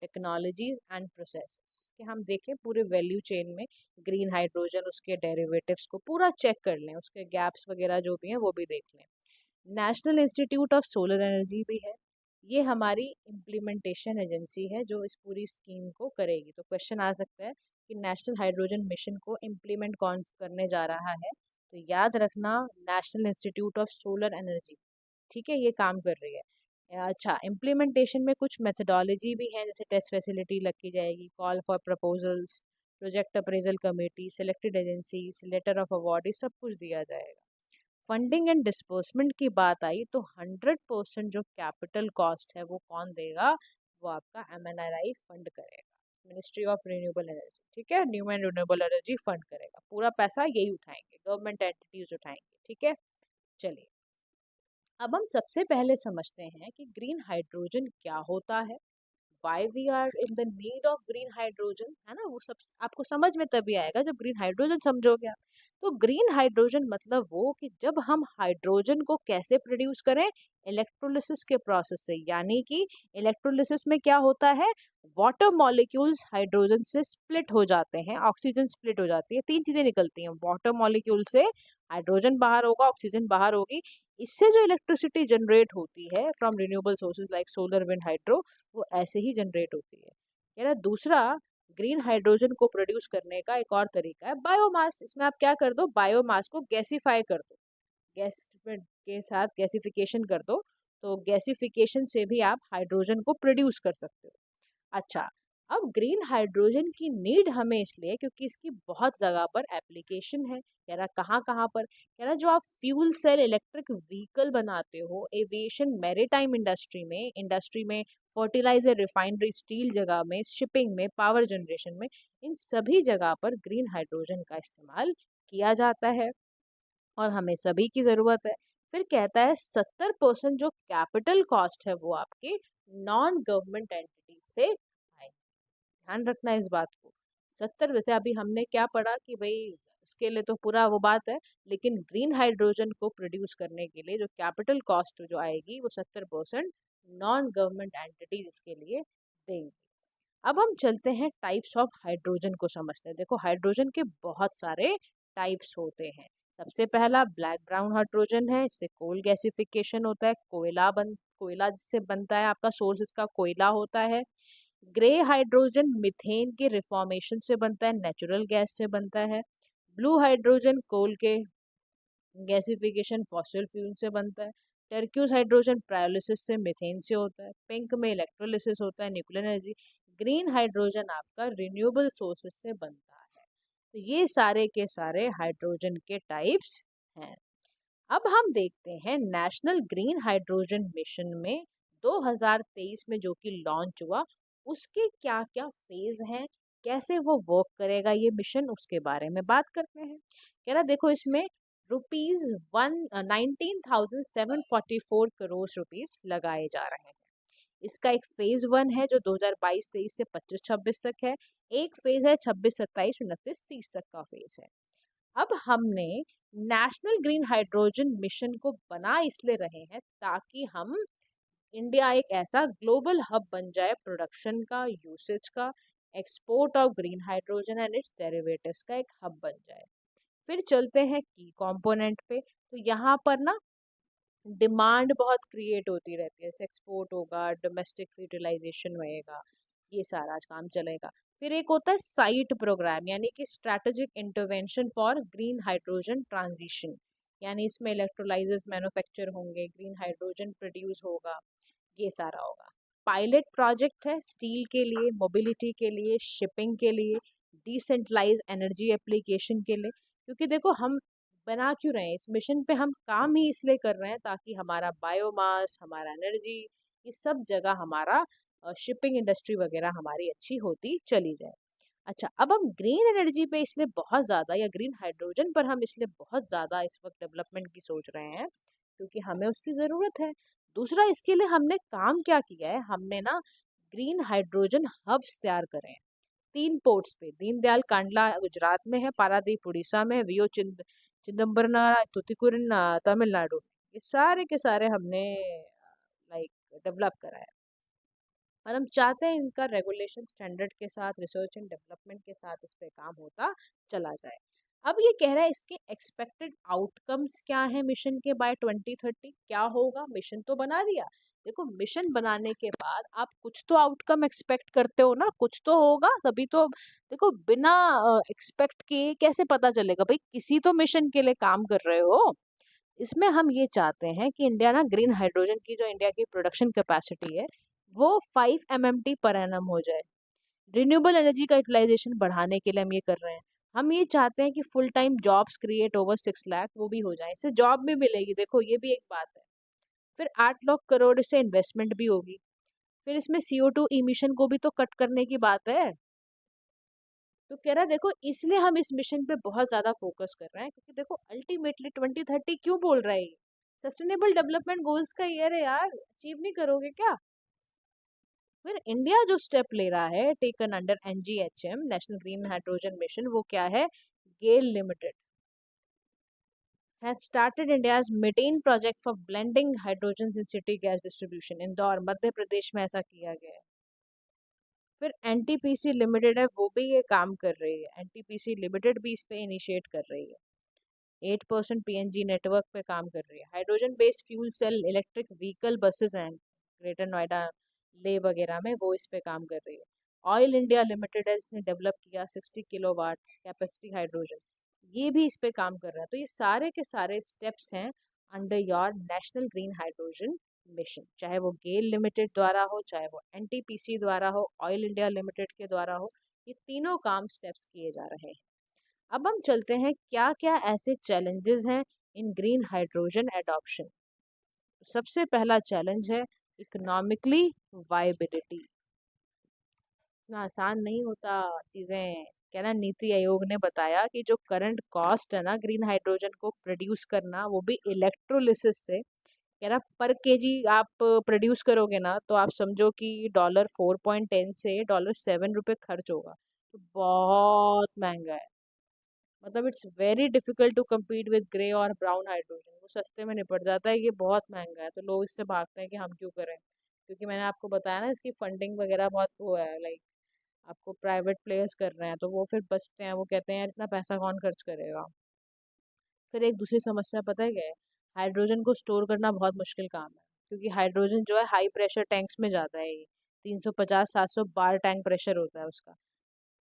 technologies and processes, कि हम देखें पूरे वैल्यू चेन में ग्रीन हाइड्रोजन उसके डेरिवेटिव्स को पूरा चेक कर लें, उसके गैप्स वगैरह जो भी हैं वो भी देख लें। National institute of solar energy भी है, ये हमारी इम्प्लीमेंटेशन एजेंसी है जो इस पूरी स्कीम को करेगी। तो क्वेश्चन आ सकता है कि नेशनल हाइड्रोजन मिशन को इम्प्लीमेंट कौन करने जा रहा है, तो याद रखना national institute of solar energy, ठीक है, ये काम कर रही है। अच्छा इम्प्लीमेंटेशन में कुछ मेथडोलॉजी भी है, जैसे टेस्ट फैसिलिटी रखी जाएगी, call for proposals, project appraisal committee, selected agencies, letter of award, ये सब कुछ दिया जाएगा। फंडिंग एंड डिस्बर्समेंट की बात आई तो 100% जो कैपिटल कॉस्ट है वो कौन देगा, वो आपका एमएनआरआई फंड करेगा, मिनिस्ट्री ऑफ रिन्यूएबल एनर्जी, ठीक है, new and renewable energy fund करेगा, पूरा पैसा यही उठाएंगे, गवर्नमेंट एंटिटीज उठाएंगे, ठीक है। चलिए अब हम सबसे पहले समझते हैं कि ग्रीन हाइड्रोजन क्या होता है, why we are in the need of green hydrogen, है ना, वो सब आपको समझ में तभी आएगा जब ग्रीन हाइड्रोजन समझोगे आप। तो ग्रीन हाइड्रोजन मतलब वो कि जब हम हाइड्रोजन को कैसे प्रोड्यूस करें, इलेक्ट्रोलिसिस के प्रोसेस से। यानी कि इलेक्ट्रोलिसिस में क्या होता है, वाटर मॉलिक्यूल्स हाइड्रोजन से स्प्लिट हो जाते हैं, ऑक्सीजन स्प्लिट हो जाती है, तीन चीजें निकलती हैं, वाटर मॉलिक्यूल से हाइड्रोजन बाहर होगा, ऑक्सीजन बाहर होगी, इससे जो इलेक्ट्रिसिटी जनरेट होती है from renewable sources like solar, wind, hydro, वो ऐसे ही जनरेट होती है। यानी दूसरा, ग्रीन हाइड्रोजन को प्रोड्यूस करने का एक और तरीका है बायोमास। इसमें आप क्या कर दो, बायोमास को गैसीफाई कर दो, गैस के साथ गैसिफिकेशन कर दो, तो गैसिफिकेशन से भी आप हाइड्रोजन को प्रोड्यूस कर सकते हो। अच्छा, अब ग्रीन हाइड्रोजन की नीड हमें इसलिए क्योंकि इसकी बहुत जगह पर एप्लीकेशन है। कह रहा कहाँ कहाँ पर, कह रहा जो आप फ्यूल सेल इलेक्ट्रिक व्हीकल बनाते हो, एविएशन, मैरीटाइम इंडस्ट्री में, फर्टिलाइजर, रिफाइनरी, स्टील जगह में, शिपिंग में, पावर जनरेशन में, इन सभी जगह पर ग्रीन हाइड्रोजन का इस्तेमाल किया जाता है और हमें सभी की ज़रूरत है। फिर कहता है 70% जो कैपिटल कॉस्ट है वो आपके नॉन गवर्नमेंट एंटिटी से आएगी। ध्यान रखना इस बात को। 70, वैसे अभी हमने क्या पढ़ा कि भाई उसके लिए तो पूरा वो बात है, लेकिन ग्रीन हाइड्रोजन को प्रोड्यूस करने के लिए जो कैपिटल कॉस्ट जो आएगी वो 70% नॉन गवर्नमेंट एंटिटीज इसके लिए देंगी। अब हम चलते हैं टाइप्स ऑफ हाइड्रोजन को समझते हैं। देखो हाइड्रोजन के बहुत सारे टाइप्स होते हैं। सबसे पहला ब्लैक ब्राउन हाइड्रोजन है, इससे कोल गैसिफिकेशन होता है, कोयला जिससे बनता है, आपका सोर्स इसका कोयला होता है। ग्रे हाइड्रोजन मिथेन के रिफॉर्मेशन से बनता है, नेचुरल गैस से बनता है। ब्लू हाइड्रोजन कोल के गैसिफिकेशन फॉसिल फ्यूल से बनता है। टर्क्यूज हाइड्रोजन प्रायोलिसिस से, मीथेन से होता है। पिंक में इलेक्ट्रोलिसिस होता है, न्यूक्लियर एनर्जी। ग्रीन हाइड्रोजन आपका रिन्यूएबल सोर्सेस से बनता है। तो ये सारे के सारे हाइड्रोजन के टाइप्स हैं। अब हम देखते हैं नेशनल ग्रीन हाइड्रोजन मिशन में 2023 में जो कि लॉन्च हुआ, उसके क्या क्या फेज हैं, कैसे वो वर्क करेगा ये मिशन, उसके बारे में बात करते हैं। कह रहा देखो इसमें रुपीज 19,744 करोड़ लगाए जा रहे हैं। इसका एक फेज 1 है जो 2022-23 से 25-26 तक है। एक फेज है 26-27, 29-30 तक का फेज है। अब हमने नेशनल ग्रीन हाइड्रोजन मिशन को बना इसलिए रहे हैं ताकि हम, इंडिया एक ऐसा ग्लोबल हब बन जाए प्रोडक्शन का, यूसेज का, export of green hydrogen and it's derivatives का एक हब बन जाए। फिर चलते हैं की कंपोनेंट पे। तो यहाँ पर ना डिमांड बहुत क्रिएट होती रहती है, जैसे एक्सपोर्ट होगा, डोमेस्टिक यूटिलाइजेशन होएगा, ये सारा काम चलेगा। फिर एक होता है साइट प्रोग्राम, यानी कि strategic intervention for green hydrogen transition, यानी इसमें इलेक्ट्रोलाइजर्स मैन्युफैक्चर होंगे, ग्रीन हाइड्रोजन प्रोड्यूस होगा, ये सारा होगा। पायलट प्रोजेक्ट है स्टील के लिए, मोबिलिटी के लिए, शिपिंग के लिए, डिसेंट्रलाइज एनर्जी एप्लीकेशन के लिए। क्योंकि देखो हम बना क्यों रहे हैं इस मिशन पे, हम काम ही इसलिए कर रहे हैं ताकि हमारा बायोमास, हमारा एनर्जी, ये सब जगह हमारा शिपिंग इंडस्ट्री वगैरह हमारी अच्छी होती चली जाए। अच्छा, अब हम ग्रीन एनर्जी पे इसलिए बहुत ज़्यादा, या ग्रीन हाइड्रोजन पर हम इसलिए बहुत ज़्यादा इस वक्त डेवलपमेंट की सोच रहे हैं क्योंकि हमें उसकी ज़रूरत है। दूसरा, इसके लिए हमने काम क्या किया है, हमने ना ग्रीन हाइड्रोजन हब्स तैयार करे हैं 3 पोर्ट्स पे। दीनदयाल कांडला गुजरात में है, पारादीप उड़ीसा में है, चिदम्बरम तुतिकुरिन तमिलनाडु। ये सारे के सारे हमने लाइक डेवलप करा है और हम चाहते हैं इनका रेगुलेशन स्टैंडर्ड के साथ, रिसर्च एंड डेवलपमेंट के साथ इस पे काम होता चला जाए। अब ये कह रहा है इसके एक्सपेक्टेड आउटकम्स क्या है मिशन के बाय 2030, क्या होगा। मिशन तो बना दिया, देखो मिशन बनाने के बाद आप कुछ तो आउटकम एक्सपेक्ट करते हो ना, कुछ तो होगा तभी तो। देखो बिना एक्सपेक्ट किए कैसे पता चलेगा भाई, किसी तो मिशन के लिए काम कर रहे हो। इसमें हम ये चाहते हैं कि इंडिया ना ग्रीन हाइड्रोजन की जो इंडिया की प्रोडक्शन कैपेसिटी है वो 5 MMT पर एनम हो जाए। रिन्यूएबल एनर्जी का यूटिलाइजेशन बढ़ाने के लिए हम ये कर रहे हैं। हम ये चाहते हैं कि full time jobs create over 6 lakh वो भी हो जाए, इससे जॉब भी मिलेगी, देखो ये भी एक बात है। फिर 8 लाख करोड़ से इन्वेस्टमेंट भी होगी। फिर इसमें CO2 इमिशन को भी तो कट करने की बात है। तो कह रहा है देखो इसलिए हम इस मिशन पे बहुत ज्यादा फोकस कर रहे हैं क्योंकि देखो अल्टीमेटली 2030 क्यों बोल रहा है ये, सस्टेनेबल डेवलपमेंट गोल्स का ईयर है यार, अचीव नहीं करोगे क्या। फिर इंडिया जो स्टेप ले रहा है taken under NGHM national green hydrogen mission, वो क्या है? गेल limited has started India's Methane project for blending hydrogen in city gas distribution। Indore Madhya Pradesh में ऐसा किया गया है। फिर NTPC लिमिटेड है, वो भी ये काम कर रही है। NTPC लिमिटेड भी इस पे इनिशिएट कर रही है। 8% PNG नेटवर्क पे काम कर रही है। Hydrogen based fuel cell electric vehicle buses हैं ग्रेटर नोएडा ले वगैरह में, वो इस पे काम कर रही है। ऑयल इंडिया लिमिटेड है, इसने डेवलप किया 60 किलोवाट कैपेसिटी हाइड्रोजन, ये भी इस पे काम कर रहा है। तो ये सारे के सारे स्टेप्स हैं under your national green hydrogen mission, चाहे वो गेल लिमिटेड द्वारा हो, चाहे वो NTPC द्वारा हो, ऑयल इंडिया लिमिटेड के द्वारा हो, ये तीनों काम स्टेप्स किए जा रहे हैं। अब हम चलते हैं क्या क्या ऐसे चैलेंजेस हैं इन ग्रीन हाइड्रोजन एडॉप्शन। सबसे पहला चैलेंज है इकोनॉमिकली वायबिलिटी। इतना आसान नहीं होता चीज़ें। क्या ना, नीति आयोग ने बताया कि जो करंट कॉस्ट है ना ग्रीन हाइड्रोजन को प्रोड्यूस करना, वो भी इलेक्ट्रोलिसिस से, कह रहा पर केजी आप प्रोड्यूस करोगे ना, तो आप समझो कि $4.10 से $7 खर्च होगा। तो बहुत महंगा है। मतलब it's very difficult to compete with grey और ब्राउन हाइड्रोजन। वो सस्ते में निपट जाता है, ये बहुत महंगा है, तो लोग इससे भागते हैं कि हम क्यों करें। क्योंकि मैंने आपको बताया ना, इसकी फंडिंग वगैरह बहुत वो है, लाइक आपको प्राइवेट प्लेयर्स कर रहे हैं, तो वो फिर बचते हैं, वो कहते हैं यार इतना पैसा कौन खर्च करेगा। फिर एक दूसरी समस्या पता है क्या है? हाइड्रोजन को स्टोर करना बहुत मुश्किल काम है, क्योंकि हाइड्रोजन जो है हाई प्रेशर टैंक्स में जाता है। ये 350-700 बार टैंक प्रेशर होता है उसका,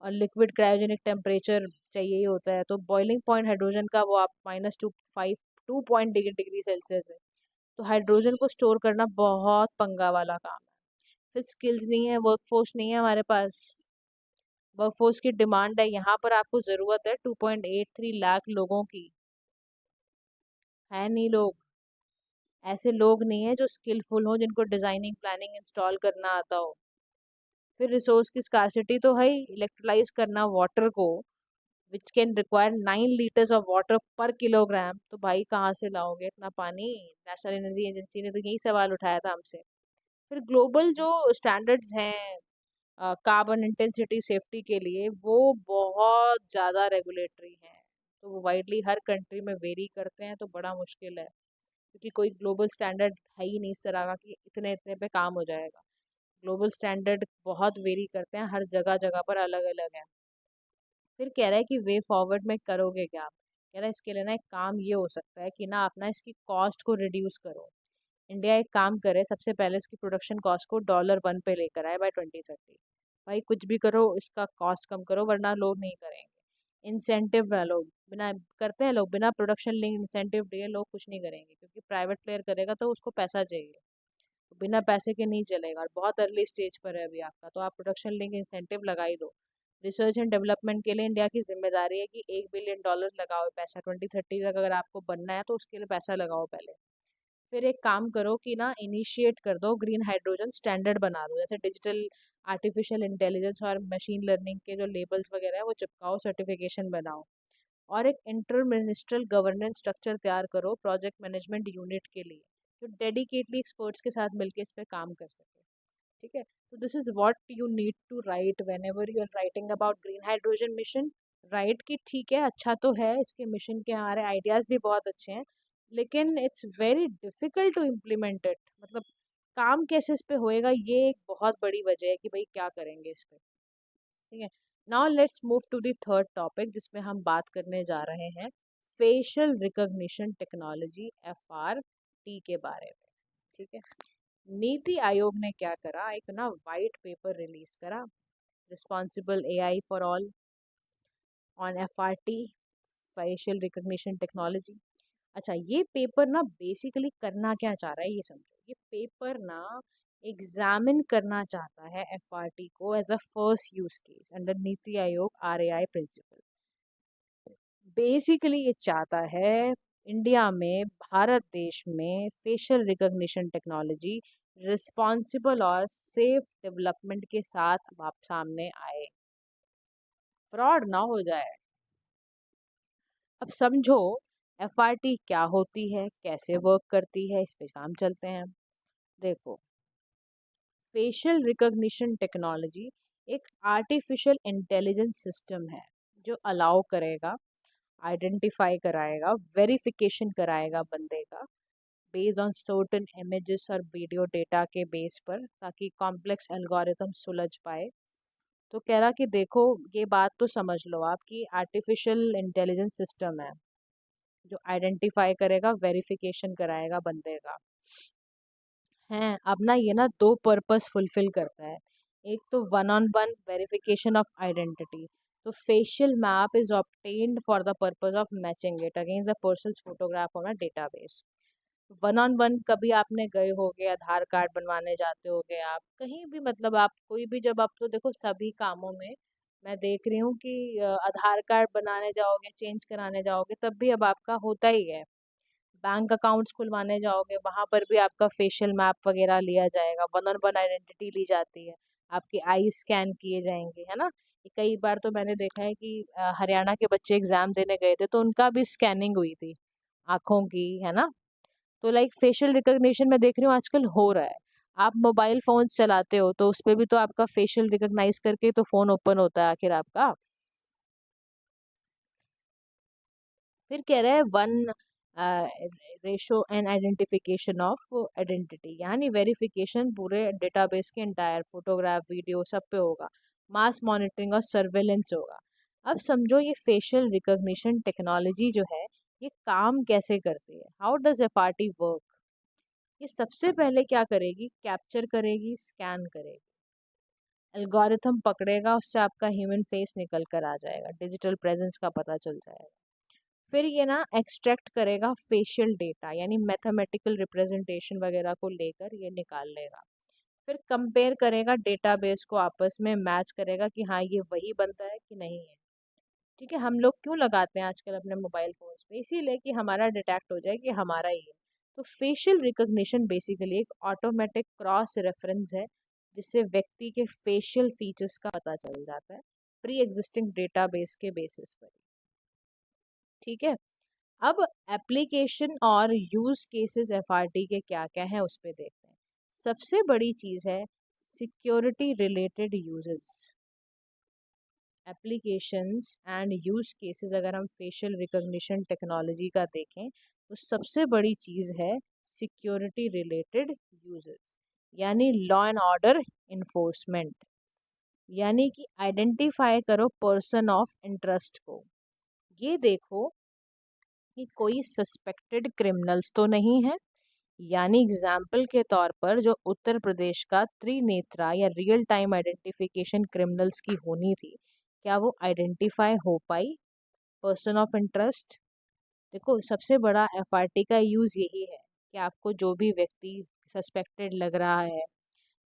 और लिक्विड क्रायोजेनिक टेम्परेचर चाहिए ही होता है। तो बॉइलिंग पॉइंट हाइड्रोजन का वो आप -2.5 2 डिग्री सेल्सियस है। तो हाइड्रोजन को स्टोर करना बहुत पंगा वाला काम है। फिर स्किल्स नहीं है, वर्कफोर्स नहीं है हमारे पास। वर्कफोर्स की डिमांड है, यहाँ पर आपको ज़रूरत है 2.83 लाख लोगों की। है नहीं लोग, ऐसे लोग नहीं है जो स्किलफुल हो, जिनको डिज़ाइनिंग प्लानिंग इंस्टॉल करना आता हो। फिर रिसोर्स की स्कार्सिटी तो है ही, इलेक्ट्रोलाइज करना वाटर को which can require 9 litres of water पर किलोग्राम, तो भाई कहाँ से लाओगे इतना पानी? नेशनल एनर्जी एजेंसी ने तो यही सवाल उठाया था हमसे। फिर ग्लोबल जो स्टैंडर्ड्स हैं कार्बन इंटेंसिटी सेफ्टी के लिए, वो बहुत ज़्यादा रेगुलेटरी हैं। तो वो वाइडली हर कंट्री में वेरी करते हैं, तो बड़ा मुश्किल है, क्योंकि कोई ग्लोबल स्टैंडर्ड है ही नहीं इस तरह का कि इतने इतने पे काम हो जाएगा। ग्लोबल स्टैंडर्ड बहुत वेरी करते हैं, हर जगह जगह पर अलग अलग है। फिर कह रहा है कि वे फॉरवर्ड में करोगे क्या आप? कह रहा है इसके लिए ना एक काम ये हो सकता है कि ना आप ना इसकी कॉस्ट को रिड्यूस करो। इंडिया एक काम करे, सबसे पहले इसकी प्रोडक्शन कॉस्ट को $1 पे लेकर आए बाय 2030। भाई कुछ भी करो, इसका कॉस्ट कम करो, वरना लोग नहीं करेंगे। इंसेंटिव डालो, बिना करते हैं लोग, बिना प्रोडक्शन लिंक इंसेंटिव दिए लोग कुछ नहीं करेंगे, क्योंकि प्राइवेट प्लेयर करेगा तो उसको पैसा चाहिए। बिना पैसे के नहीं चलेगा, और बहुत अर्ली स्टेज पर है अभी आपका, तो आप प्रोडक्शन लिंक इंसेंटिव लगा ही दो। रिसर्च एंड डेवलपमेंट के लिए इंडिया की जिम्मेदारी है कि $1 बिलियन लगाओ पैसा 2030 तक, अगर आपको बनना है तो उसके लिए पैसा लगाओ पहले। फिर एक काम करो कि ना इनिशिएट कर दो, ग्रीन हाइड्रोजन स्टैंडर्ड बना दो, जैसे डिजिटल आर्टिफिशियल इंटेलिजेंस और मशीन लर्निंग के जो लेबल्स वगैरह है वो चिपकाओ, सर्टिफिकेशन बनाओ। और एक इंटर मिनिस्ट्रल गवर्नेंस स्ट्रक्चर तैयार करो प्रोजेक्ट मैनेजमेंट यूनिट के लिए, जो डेडिकेटली एक्सपर्ट्स के साथ मिलकर इस पे काम कर सके। ठीक है, तो this is what you need to write whenever you are writing about green hydrogen mission. Right कि ठीक है, अच्छा तो है, इसके मिशन के हमारे आइडियाज़ भी बहुत अच्छे हैं, लेकिन it's very difficult to implement it. मतलब काम कैसे इस पे होएगा, ये एक बहुत बड़ी वजह है कि भाई क्या करेंगे इस पे। ठीक है, now let's move to the third topic, जिसमें हम बात करने जा रहे हैं फेशियल रिकॉग्निशन टेक्नोलॉजी FRT के बारे में। ठीक है, नीति आयोग ने क्या करा, एक ना वाइट पेपर रिलीज करा, responsible AI for all on FRT facial recognition technology. अच्छा, ये पेपर ना बेसिकली करना क्या चाह रहा है ये समझो। ये पेपर ना एग्जामिन करना चाहता है FRT को as a first use case under NITI Aayog RAI principal. Basically ये चाहता है इंडिया में, भारत देश में फेशियल रिकॉग्निशन टेक्नोलॉजी रिस्पॉन्सिबल और सेफ डेवलपमेंट के साथ आप सामने आए, फ्रॉड ना हो जाए। अब समझो FRT क्या होती है, कैसे वर्क करती है, इस पे काम चलते हैं। देखो, फेशियल रिकॉग्निशन टेक्नोलॉजी एक आर्टिफिशियल इंटेलिजेंस सिस्टम है जो अलाउ करेगा, आइडेंटिफाई कराएगा, वेरिफिकेशन कराएगा बंदे का बेस्ड ऑन सर्टेन इमेजेस और वीडियो डेटा के बेस पर, ताकि कॉम्प्लेक्स एल्गोरिथम सुलझ पाए। तो कह रहा कि देखो, ये बात तो समझ लो आप कि आर्टिफिशियल इंटेलिजेंस सिस्टम है जो आइडेंटिफाई करेगा, वेरिफिकेशन कराएगा बंदे का। हैं अब ना, ये ना दो पर्पस फुलफिल करता है। एक तो one on one verification of identity. तो facial map is obtained for the purpose of matching it against the person's photograph on a database. One on one कभी आपने गए होगे, आधार कार्ड बनवाने जाते होगे आप कहीं भी, मतलब आप कोई भी, जब आप तो देखो सभी कामों में मैं देख रही हूँ कि आधार कार्ड बनाने जाओगे, चेंज कराने जाओगे, तब भी अब आपका होता ही है। बैंक अकाउंट्स खुलवाने जाओगे, वहां पर भी आपका फेशियल मैप वगैरह लिया जाएगा, वन ऑन वन आइडेंटिटी ली जाती है, आपके आई स्कैन किए जाएंगे, है ना। कई बार तो मैंने देखा है कि हरियाणा के बच्चे एग्जाम देने गए थे तो उनका भी स्कैनिंग हुई थी आंखों की, है ना। तो लाइक फेशियल रिकॉग्निशन मैं देख रही हूँ आजकल हो रहा है। आप मोबाइल फोन्स चलाते हो तो उस पर भी तो आपका फेशियल रिकॉग्नाइज करके तो फोन ओपन होता है आखिर आपका। फिर कह रहे हैं one ratio and identification of identity, यानी वेरिफिकेशन पूरे डेटाबेस के एंटायर फोटोग्राफ वीडियो सब पे होगा। मास मॉनिटरिंग और सर्वेलेंस होगा। अब समझो ये फेशियल रिकॉग्निशन टेक्नोलॉजी जो है, ये काम कैसे करती है, हाउ डज एफआरटी वर्क। ये सबसे पहले क्या करेगी, कैप्चर करेगी, स्कैन करेगी, एल्गोरिथम पकड़ेगा, उससे आपका ह्यूमन फेस निकल कर आ जाएगा, डिजिटल प्रेजेंस का पता चल जाएगा। फिर ये ना एक्सट्रैक्ट करेगा फेशियल डेटा, यानी मैथमेटिकल रिप्रेजेंटेशन वगैरह को लेकर ये निकाल लेगा। फिर कंपेयर करेगा डेटाबेस को, आपस में मैच करेगा कि हाँ ये वही बनता है कि नहीं है। ठीक है, हम लोग क्यों लगाते हैं आजकल अपने मोबाइल फोन्स पे, इसीलिए कि हमारा डिटेक्ट हो जाए कि हमारा ही है। तो फेशियल रिकॉग्निशन बेसिकली एक ऑटोमेटिक क्रॉस रेफरेंस है, जिससे व्यक्ति के फेशियल फीचर्स का पता चल जाता है प्री एग्जिस्टिंग डेटाबेस के बेसिस पर। ठीक है, अब एप्लीकेशन और यूज केसेस एफआरटी के क्या क्या है उस पर देखते हैं। सबसे बड़ी चीज है security related uses, applications and use cases. अगर हम फेशियल रिकॉग्निशन टेक्नोलॉजी का देखें तो सबसे बड़ी चीज है सिक्योरिटी रिलेटेड यूजेस, यानी लॉ एंड ऑर्डर इन्फोर्समेंट, यानी कि आइडेंटिफाई करो पर्सन ऑफ इंटरेस्ट को। ये देखो कि कोई सस्पेक्टेड क्रिमिनल्स तो नहीं है, यानी एग्जाम्पल के तौर पर जो उत्तर प्रदेश का त्रिनेत्रा या रियल टाइम आइडेंटिफिकेशन क्रिमिनल्स की होनी थी, क्या वो आइडेंटिफाई हो पाई पर्सन ऑफ इंटरेस्ट। देखो सबसे बड़ा एफआरटी का यूज़ यही है कि आपको जो भी व्यक्ति सस्पेक्टेड लग रहा है,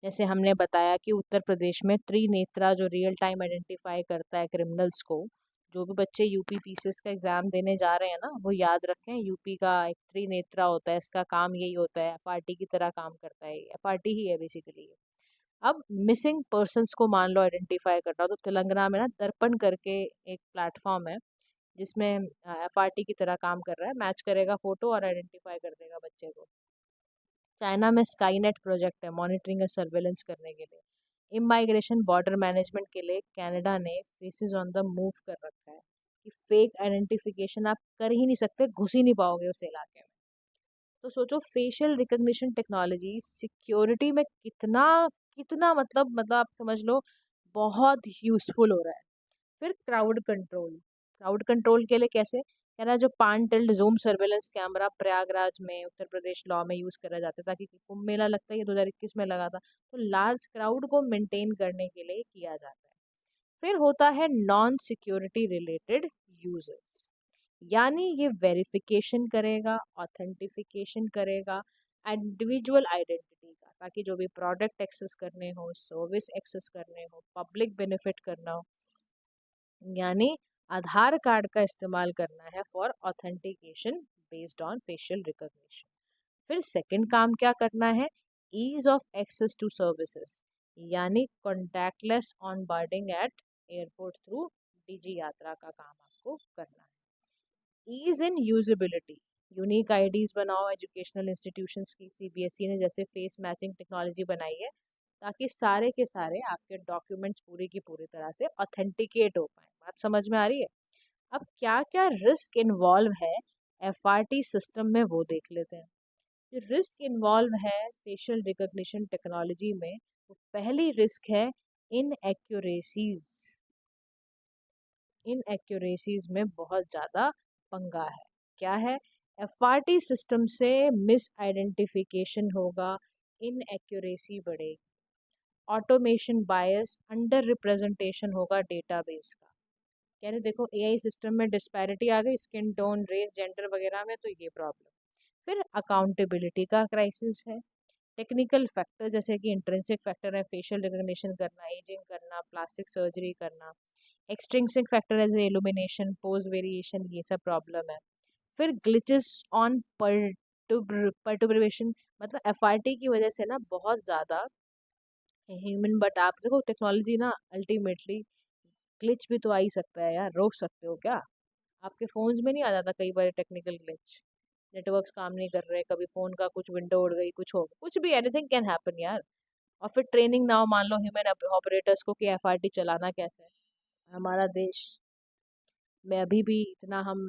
जैसे हमने बताया कि उत्तर प्रदेश में त्रिनेत्रा जो रियल टाइम आइडेंटिफाई करता है क्रिमिनल्स को। जो भी बच्चे यूपी पीसीएस का एग्जाम देने जा रहे हैं ना, वो याद रखें, यूपी का एक त्रिनेत्रा होता है, इसका काम यही होता है, एफआरटी की तरह काम करता है, एफआरटी ही है बेसिकली। अब मिसिंग पर्सन्स को मान लो आइडेंटिफाई करना, तो तेलंगाना में ना दर्पण करके एक प्लेटफॉर्म है जिसमें एफआरटी की तरह काम कर रहा है, मैच करेगा फोटो और आइडेंटिफाई कर देगा बच्चे को। चाइना में स्काईनेट प्रोजेक्ट है मॉनिटरिंग और सर्वेलेंस करने के लिए। इमाइग्रेशन बॉर्डर मैनेजमेंट के लिए कनाडा ने फेसेस ऑन द मूव कर रखा है कि फेक आइडेंटिफिकेशन आप कर ही नहीं सकते, घुस ही नहीं पाओगे उस इलाके में। तो सोचो फेशियल रिकॉग्निशन टेक्नोलॉजी सिक्योरिटी में कितना कितना मतलब आप समझ लो बहुत यूजफुल हो रहा है। फिर क्राउड कंट्रोल, क्राउड कंट्रोल के लिए कैसे, कह रहा है जो पान tilde zoom surveillance camera Prayagraj में उत्तर प्रदेश लॉ में यूज करा जाता है, ताकि कुंभ मेला लगता है, ये 2021 में लगा था, तो लार्ज क्राउड को मेंटेन करने के लिए किया जाता है। फिर होता है नॉन सिक्योरिटी रिलेटेड यूजेस, यानी ये वेरिफिकेशन करेगा, ऑथेंटिफिकेशन करेगा इंडिविजुअल आइडेंटिटी का, ताकि जो भी प्रोडक्ट एक्सेस करने हो, सर्विस एक्सेस करने हो, पब्लिक बेनिफिट करना हो, यानी आधार कार्ड का इस्तेमाल करना है for authentication based on facial recognition. फिर सेकंड काम क्या करना है, ease of access to services, यानी contactless on boarding at airport through DigiYatra का काम आपको करना है। Ease in usability, unique IDs बनाओ एजुकेशनल इंस्टीट्यूशंस की, सीबीएसई ने जैसे फेस मैचिंग टेक्नोलॉजी बनाई है, ताकि सारे के सारे आपके डॉक्यूमेंट्स पूरी की पूरी तरह से ऑथेंटिकेट हो पाए। बात समझ में आ रही है? अब क्या क्या रिस्क इन्वॉल्व है एफआरटी सिस्टम में वो देख लेते हैं। जो रिस्क इन्वॉल्व है फेशियल रिकॉग्निशन टेक्नोलॉजी में, वो पहली रिस्क है इनएक्यूरेसीज। इनएक्यूरेसीज में बहुत ज़्यादा पंगा है। क्या है? एफआरटी सिस्टम से मिस आइडेंटिफिकेशन होगा, इनएक्यूरेसी बढ़ेगी, ऑटोमेशन बायस, अंडर रिप्रेजेंटेशन होगा डेटाबेस का। कह रहे देखो एआई सिस्टम में डिस्पैरिटी आ गई स्किन टोन, रेस, जेंडर वगैरह में, तो ये प्रॉब्लम। फिर अकाउंटेबिलिटी का क्राइसिस है। टेक्निकल फैक्टर जैसे कि इंट्रिंसिक फैक्टर है, फेशियल रिकग्निशन करना, एजिंग करना, प्लास्टिक सर्जरी करना। एक्सट्रिंसिक फैक्टर है इल्यूमिनेशन, पोज वेरिएशन, ये सब प्रॉब्लम है। फिर ग्लिचेस ऑन पर्टुर्बेशन, मतलब एफआरटी की वजह से ना बहुत ज़्यादा ह्यूमन, बट आप देखो टेक्नोलॉजी ना अल्टीमेटली ग्लिच भी तो आ ही सकता है यार, रोक सकते हो क्या? आपके फ़ोन्स में नहीं आ जाता कई बार टेक्निकल ग्लिच, नेटवर्क्स काम नहीं कर रहे, कभी फ़ोन का कुछ विंडो उड़ गई, कुछ हो, कुछ भी, एनीथिंग कैन हैपन यार। और फिर ट्रेनिंग ना हो, मान लो ह्यूमन ऑपरेटर्स को कि एफआरटी चलाना कैसे है। हमारा देश में अभी भी इतना हम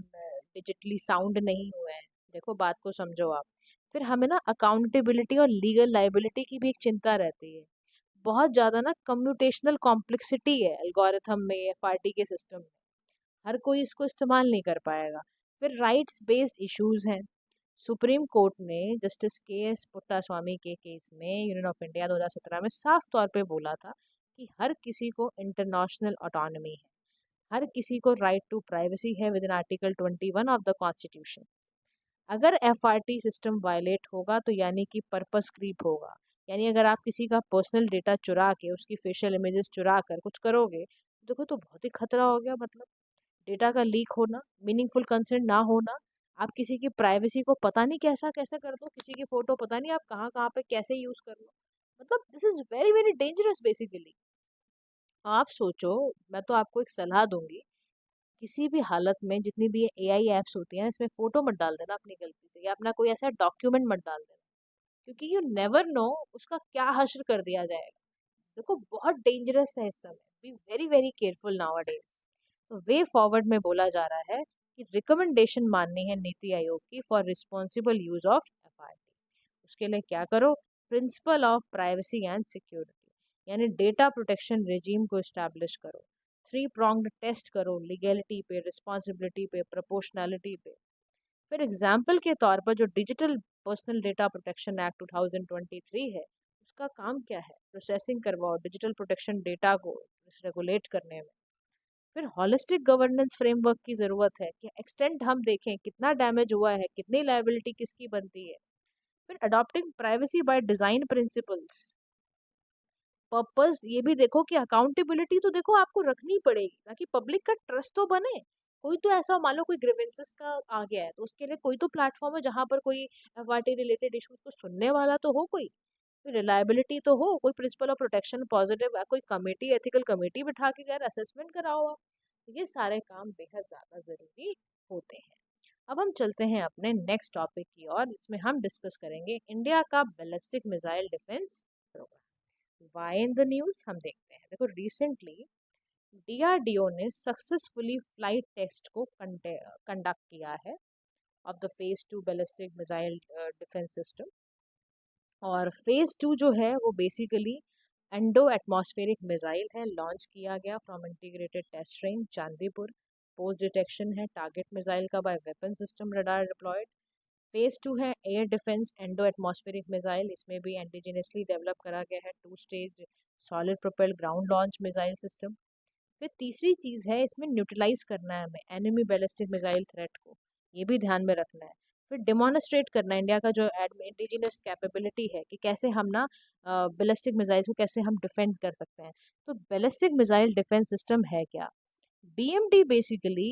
डिजिटली साउंड नहीं हुए हैं। देखो बात को समझो आप। फिर हमें ना अकाउंटेबिलिटी और लीगल लाइबिलिटी की भी एक चिंता रहती है। बहुत ज़्यादा ना कम्प्यूटेशनल कॉम्प्लेक्सिटी है एल्गोरिथम में, एफआरटी के सिस्टम में, हर कोई इसको इस्तेमाल नहीं कर पाएगा। फिर राइट्स बेस्ड इश्यूज हैं। सुप्रीम कोर्ट ने जस्टिस के एस पुट्टास्वामी के केस में यूनियन ऑफ इंडिया 2017 में साफ तौर पे बोला था कि हर किसी को इंटरनेशनल ऑटोनॉमी है, हर किसी को राइट टू प्राइवेसी है with in article 21 of the constitution. अगर एफआरटी सिस्टम वायलेट होगा तो यानी कि पर्पस क्रीप होगा, यानी अगर आप किसी का पर्सनल डेटा चुरा के, उसकी फेशियल इमेजेस चुरा कर कुछ करोगे, देखो तो बहुत ही खतरा हो गया। मतलब डेटा का लीक होना, मीनिंगफुल कंसेंट ना होना, आप किसी की प्राइवेसी को पता नहीं कैसा कैसा कर दो, किसी की फोटो पता नहीं आप कहाँ कहाँ पे कैसे यूज कर लो। मतलब this is very very dangerous basically. आप सोचो, मैं तो आपको एक सलाह दूंगी, किसी भी हालत में जितनी भी एआई एप्स होती हैं इसमें फोटो मत डाल देना अपनी गलती से, या अपना कोई ऐसा डॉक्यूमेंट मत डाल देना, क्योंकि यू नेवर नो उसका क्या हश्र कर दिया जाएगा। देखो बहुत डेंजरस है इस समय, be very very careful nowadays. तो वे फॉरवर्ड में बोला जा रहा है कि रिकमेंडेशन माननी है नीति आयोग की for responsible use of FRT. उसके लिए क्या करो? Principle of privacy and security, यानी डेटा प्रोटेक्शन रेजीम को इस्टेब्लिश करो। थ्री प्रोंग्ड टेस्ट करो, लीगैलिटी पे, रिस्पॉन्सिबिलिटी पे, प्रोपोर्शनैलिटी पे। फिर एग्जाम्पल के तौर पर जो digital personal data protection act 2023 है, उसका काम क्या है? प्रोसेसिंग करवाओ डिजिटल प्रोटेक्शन डेटा को रेगुलेट करने में। फिर हॉलिस्टिक गवर्नेंस फ्रेमवर्क की ज़रूरत है कि एक्सटेंट हम देखें कितना डैमेज हुआ है, कितनी लायबिलिटी किसकी बनती है। फिर adopting privacy by design principles, purpose ये भी देखो कि अकाउंटेबिलिटी तो देखो आपको रखनी पड़ेगी ताकि पब्लिक का ट्रस्ट तो बने। कोई तो ऐसा मान लो कोई ग्रीवेंसेस का आ गया है, तो उसके लिए कोई तो प्लेटफॉर्म है जहाँ पर कोई एफआरटी रिलेटेड इश्यूज को सुनने वाला तो हो, कोई रिलायबिलिटी तो हो, कोई प्रिंसिपल ऑफ प्रोटेक्शन पॉजिटिव, कोई कमेटी, एथिकल कमेटी बिठा के यार असेसमेंट कराओ आप। तो ये सारे काम बेहद ज़्यादा ज़रूरी होते हैं। अब हम चलते हैं अपने नेक्स्ट टॉपिक की ओर, इसमें हम डिस्कस करेंगे इंडिया का ballistic missile defence programme. Why in the news हम देखते हैं। देखो रिसेंटली डीआरडीओ ने सक्सेसफुली फ्लाइट टेस्ट को कंडक्ट किया है of the phase 2 ballistic missile defence system. और फेज 2 जो है वो बेसिकली एंडो एटमॉस्फेरिक मिसाइल है, लॉन्च किया गया from integrated test range Chandipur. Post detection है टारगेट मिसाइल का by weapon system radar deployed. Phase 2 है air defence endo atmospheric missile, इसमें भी एंटीजेनियसली डेवलप करा गया है 2 stage solid propelled ground launch missile system. फिर तीसरी चीज़ है, इसमें न्यूट्रलाइज करना है हमें एनिमी बैलिस्टिक मिसाइल थ्रेट को, ये भी ध्यान में रखना है। फिर डेमोन्स्ट्रेट करना है इंडिया का जो इंडिजिनस कैपेबिलिटी है कि कैसे हम ना बैलिस्टिक मिसाइल्स को कैसे हम डिफेंड कर सकते हैं। तो बैलिस्टिक मिसाइल डिफेंस सिस्टम है क्या? बीएमडी बेसिकली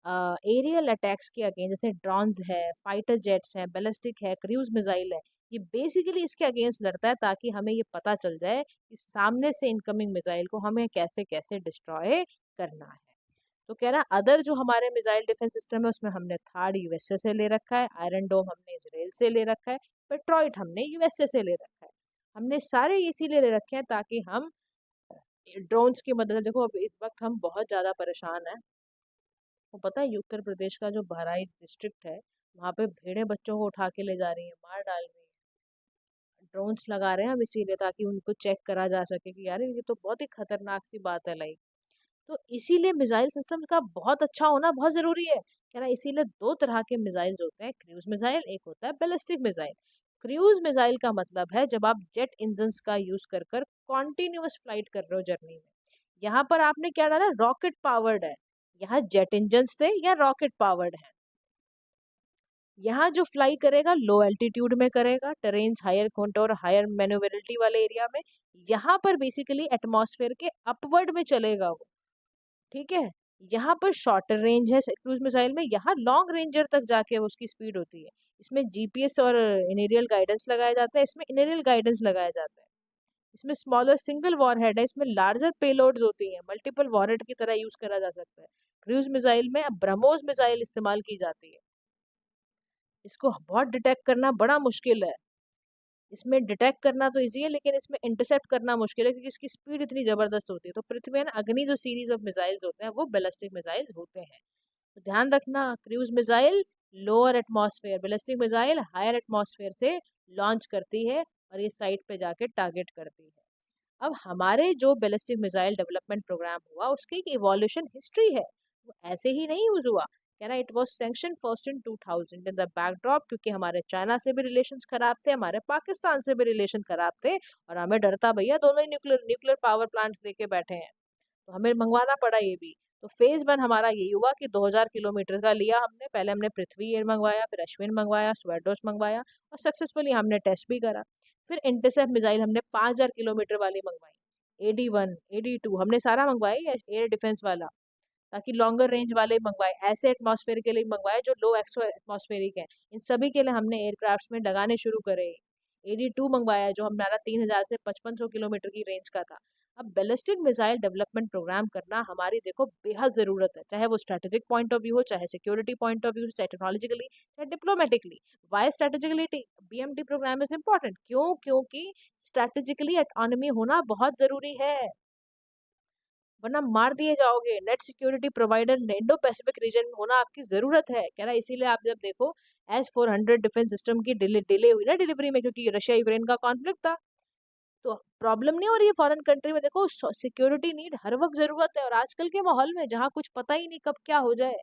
एरियल अटैक्स के अगेंस्ट, जैसे ड्रोन्स है, फाइटर जेट्स हैं, बैलिस्टिक है, क्रूज मिसाइल है, ये बेसिकली इसके अगेंस्ट लड़ता है ताकि हमें ये पता चल जाए कि सामने से इनकमिंग मिसाइल को हमें कैसे कैसे डिस्ट्रॉय करना है। तो कह रहा है अदर जो हमारे मिसाइल डिफेंस सिस्टम है उसमें हमने थाड यूएसए से ले रखा है, आयरन डोम हमने इसराइल से ले रखा है, पेट्रॉइट हमने यूएसए से ले रखा है। हमने सारे इसीलिए ले रखे हैं ताकि हम ड्रोन्स की मदद से, देखो अब इस वक्त हम बहुत ज़्यादा परेशान हैं। वो पता है उत्तर प्रदेश का जो बहराइच डिस्ट्रिक्ट है, वहाँ पे भेड़ें बच्चों को उठा के ले जा रही हैं, मार डाल रही हैं। ड्रोन्स लगा रहे हैं हम इसीलिए ताकि उनको चेक करा जा सके कि यार ये तो बहुत ही खतरनाक सी बात है लाइक। तो इसीलिए मिसाइल सिस्टम का बहुत अच्छा होना बहुत ज़रूरी है। कह रहा है इसीलिए 2 तरह के मिसाइल्स होते हैं, क्रूज़ मिसाइल, एक होता है बैलिस्टिक मिसाइल। क्रूज़ मिसाइल का मतलब है जब आप जेट इंजन्स का यूज़ कर कर कॉन्टिन्यूअस फ्लाइट कर रहे हो जर्नी में। यहाँ पर आपने क्या डाला, रॉकेट पावर्ड है। यहाँ जेट इंजन्स थे या रॉकेट पावर्ड है। यहाँ जो फ्लाई करेगा लो एल्टीट्यूड में करेगा, टेरेन्स हायर कंटूर हायर मैन्युवरिटी वाले एरिया में। यहाँ पर बेसिकली एटमॉस्फेयर के अपवर्ड में चलेगा वो, ठीक है। यहाँ पर शॉर्टर रेंज है क्रूज मिसाइल में, यहाँ लॉन्ग रेंजर तक जाके उसकी स्पीड होती है। इसमें जीपीएस और इनेरियल गाइडेंस लगाया जाता है, इसमें इनेरियल गाइडेंस लगाया जाता है। इसमें स्मॉलर सिंगल वॉरहेड है, इसमें लार्जर पेलोड्स होती हैं, मल्टीपल वॉरहेड की तरह यूज करा जा सकता है। क्रूज मिसाइल में अब ब्रह्मोस मिसाइल इस्तेमाल की जाती है। इसको बहुत डिटेक्ट करना बड़ा मुश्किल है। इसमें डिटेक्ट करना तो ईज़ी है, लेकिन इसमें इंटरसेप्ट करना मुश्किल है क्योंकि इसकी स्पीड इतनी ज़बरदस्त होती है। तो पृथ्वी एंड अग्नि जो सीरीज़ ऑफ मिसाइल्स होते हैं, वो बैलिस्टिक मिसाइल्स होते हैं। तो ध्यान रखना, cruise missile lower atmosphere, ballistic missile higher atmosphere से लॉन्च करती है और ये साइट पे जाके टारगेट करती है। अब हमारे जो बैलिस्टिक मिसाइल डेवलपमेंट प्रोग्राम हुआ, उसकी एक इवोल्यूशन हिस्ट्री है। वो ऐसे ही नहीं यूज हुआ। कह रहा it was sanction first in 2000 in the backdrop, क्योंकि हमारे चाइना से भी रिलेशंस खराब थे, हमारे पाकिस्तान से भी रिलेशन खराब थे, और हमें डरता भैया दोनों ही न्यूक्लियर न्यूक्लियर पावर प्लांट्स देके बैठे हैं। तो हमें मंगवाना पड़ा ये भी। तो फेज 1 हमारा यही हुआ कि 2000 किलोमीटर का लिया हमने। पहले हमने पृथ्वी एयर मंगवाया, फिर अश्विन मंगवाया, स्वर्डोस मंगवाया, और सक्सेसफुली हमने टेस्ट भी करा। फिर इंटरसेप्ट मिसाइल हमने 5000 किलोमीटर वाली मंगवाई, AD1 AD2 हमने सारा मंगवाया एयर डिफेंस वाला, ताकि लॉन्गर रेंज वाले मंगवाए, ऐसे एटमॉस्फेयर के लिए मंगवाए जो लो एक्सो एटमॉस्फेरिक है। इन सभी के लिए हमने एयरक्राफ्ट में लगाने शुरू करे। AD2 मंगवाया जो हमारा 3000 से 5500 किलोमीटर की रेंज का था। अब बैलिस्टिक मिसाइल डेवलपमेंट प्रोग्राम करना हमारी देखो बेहद ज़रूरत है, चाहे वो स्ट्रेटेजिक पॉइंट ऑफ व्यू हो, चाहे सिक्योरिटी पॉइंट ऑफ व्यू, चाहे टेक्नोलॉजिकली, चाहे diplomatically. Why strategically BMD programme is important, क्यों? क्योंकि स्ट्रेटेजिकली ऑटोनॉमी होना बहुत ज़रूरी है, वरना मार दिए जाओगे। Net security provider Indo Pacific region में होना आपकी जरूरत है। कह रहा है इसीलिए आप जब देखो S-400 डिफेंस सिस्टम की डिले हुई ना डिलीवरी में, क्योंकि रशिया यूक्रेन का कॉन्फ्लिक्ट था। तो प्रॉब्लम नहीं हो रही है फॉरेन कंट्री में, देखो सिक्योरिटी नीड हर वक्त जरूरत है। और आजकल के माहौल में जहाँ कुछ पता ही नहीं कब क्या हो जाए,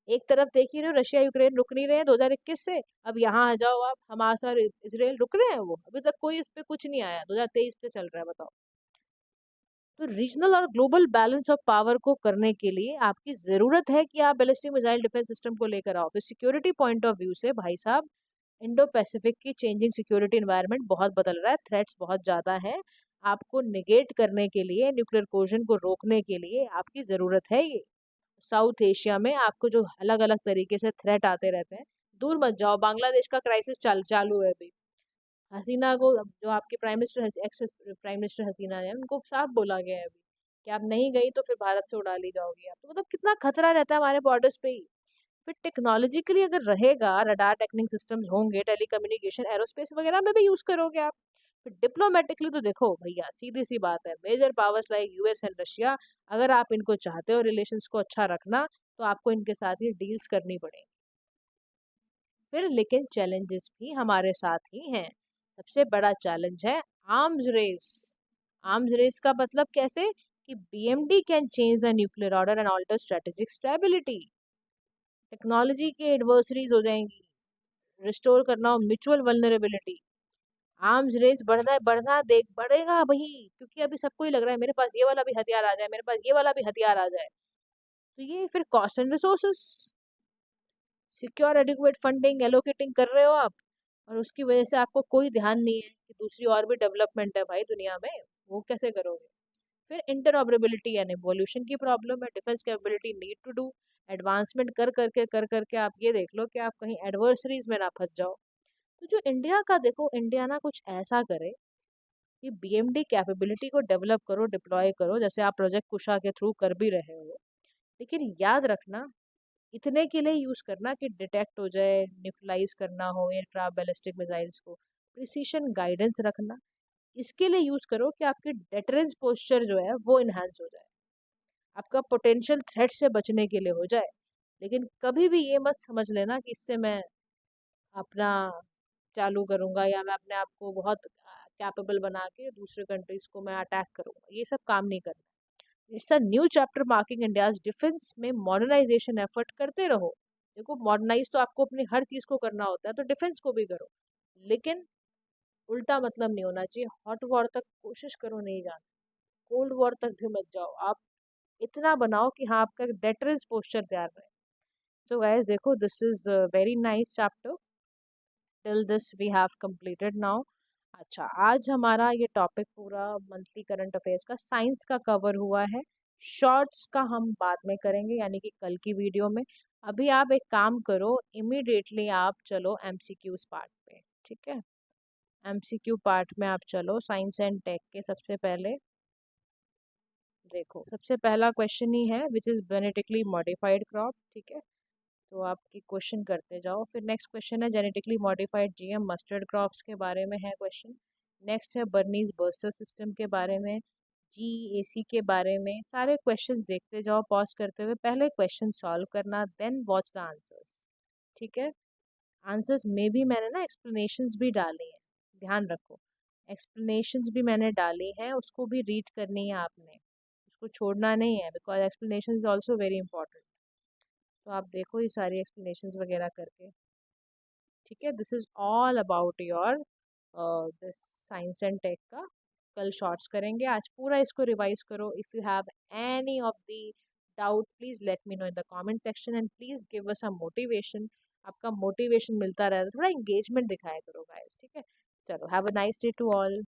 एक तरफ देख ही रहे हो रशिया यूक्रेन रुक नहीं रहे हैं 2021 से, अब यहाँ आ जाओ आप, हमास और इसराइल रुक रहे हैं, वो अभी तक कोई इस पे कुछ नहीं आया, 2023 से चल रहा है, बताओ। तो रीजनल और ग्लोबल बैलेंस ऑफ पावर को करने के लिए आपकी ज़रूरत है कि आप बैलिस्टिक मिसाइल डिफेंस सिस्टम को लेकर आओ। फिर सिक्योरिटी पॉइंट ऑफ व्यू से भाई साहब, इंडो पैसिफिक की चेंजिंग सिक्योरिटी एनवायरनमेंट बहुत बदल रहा है, थ्रेट्स बहुत ज़्यादा है। आपको निगेट करने के लिए, न्यूक्लियर कोजन को रोकने के लिए आपकी ज़रूरत है ये। साउथ एशिया में आपको जो अलग अलग तरीके से थ्रेट आते रहते हैं, दूर मत जाओ। बांग्लादेश का क्राइसिस चालू है अभी। हसीना को, जो आपके prime minister ex prime minister Hasina है, उनको साफ बोला गया है अभी कि आप नहीं गई तो फिर भारत से उड़ा ली जाओगी आप। तो मतलब कितना खतरा रहता है हमारे बॉर्डर्स पे ही। फिर टेक्नोलॉजिकली अगर रहेगा, रडार टेक्निक सिस्टम्स होंगे, टेलीकम्युनिकेशन एरोस्पेस वगैरह में भी यूज करोगे आप। फिर डिप्लोमेटिकली तो देखो भैया, सीधी सी बात है, major powers like US and Russia, अगर आप इनको चाहते हो रिलेशंस को अच्छा रखना, तो आपको इनके साथ ही डील्स करनी पड़ेगी। फिर लेकिन चैलेंजेस भी हमारे साथ ही हैं। सबसे बड़ा चैलेंज है आर्म्स रेस। आर्म्स रेस का मतलब कैसे, कि BMD can change the nuclear order and alter strategic stability. Technology के एडवर्सरीज हो जाएंगी, रिस्टोर करना हो म्यूचुअल वल्नरेबिलिटी। आर्म्स रेस बढ़ना देख बढ़ेगा वही, क्योंकि अभी सबको ही लग रहा है मेरे पास ये वाला भी हथियार आ जाए, मेरे पास ये वाला भी हथियार आ जाए। तो ये फिर cost and resources, secure adequate funding allocating कर रहे हो आप, और उसकी वजह से आपको कोई ध्यान नहीं है कि दूसरी और भी डेवलपमेंट है भाई दुनिया में, वो कैसे करोगे। फिर इंटरऑपरेबिलिटी एंड इवोल्यूशन की प्रॉब्लम है। Defence capability need to do advancement कर करके आप ये देख लो कि आप कहीं एडवर्सरीज में ना फंस जाओ। तो जो इंडिया का, देखो इंडिया ना कुछ ऐसा करे कि BMD कैपेबिलिटी को डेवलप करो, डिप्लॉय करो, जैसे आप प्रोजेक्ट कुशा के थ्रू कर भी रहे हो। लेकिन याद रखना, इतने के लिए यूज़ करना कि डिटेक्ट हो जाए, न्यूट्रलाइज करना हो एयरक्राफ्ट बैलिस्टिक मिसाइल्स को, प्रिसीशन गाइडेंस रखना, इसके लिए यूज करो कि आपके डेटरेंस पोस्चर जो है वो इन्हांस हो जाए, आपका पोटेंशियल थ्रेट से बचने के लिए हो जाए। लेकिन कभी भी ये मत समझ लेना कि इससे मैं अपना चालू करूंगा या मैं अपने आप को बहुत कैपेबल बना के दूसरे कंट्रीज को मैं अटैक करूंगा, ये सब काम नहीं करना। It's a new chapter marking India's defence में मॉडर्नाइजेशन एफर्ट करते रहो। देखो, मॉडर्नाइज तो आपको अपनी हर चीज को करना होता है, तो डिफेंस को भी करो, लेकिन उल्टा मतलब नहीं होना चाहिए। हॉट वॉर तक कोशिश करो नहीं जाना, कोल्ड वॉर तक भी मत जाओ, आप इतना बनाओ कि हाँ आपका डेटरेंस पोस्चर तैयार रहे। सो गाइस देखो, this is very nice chapter, till this we have completed now. अच्छा, आज हमारा ये टॉपिक पूरा मंथली करंट अफेयर्स का साइंस का कवर हुआ है। शॉर्ट्स का हम बाद में करेंगे, यानी कि कल की वीडियो में। अभी आप एक काम करो, इमीडिएटली आप चलो एमसीक्यूज पार्ट पे, ठीक है। एमसीक्यू पार्ट में आप चलो, साइंस एंड टेक के सबसे पहले देखो, सबसे पहला क्वेश्चन ही है, which is genetically modified crop, ठीक है। तो आपकी क्वेश्चन करते जाओ। फिर नेक्स्ट क्वेश्चन है genetically modified GM mustard crops के बारे में है क्वेश्चन। नेक्स्ट है बर्नीज बर्स्टर सिस्टम के बारे में, जीएसी के बारे में। सारे क्वेश्चंस देखते जाओ पॉज करते हुए, पहले क्वेश्चन सॉल्व करना, देन वॉच द आंसर्स, ठीक है। आंसर्स में भी मैंने ना एक्सप्लेनेशंस भी डाली हैं, ध्यान रखो। एक्सप्लेनेशंस भी मैंने डाली हैं, उसको भी रीड करनी है आपने, उसको छोड़ना नहीं है, because explanation is also very important. तो आप देखो ये सारी एक्सप्लेनेशंस वगैरह करके, ठीक है। This is all about your this science and tech का। कल शॉर्ट्स करेंगे, आज पूरा इसको रिवाइज करो। If you have any of the doubt, please let me know in the comment section and please give us some motivation. आपका मोटिवेशन मिलता रहे, थोड़ा इंगेजमेंट दिखाया करो गाइस, ठीक है। चलो, have a nice day to all.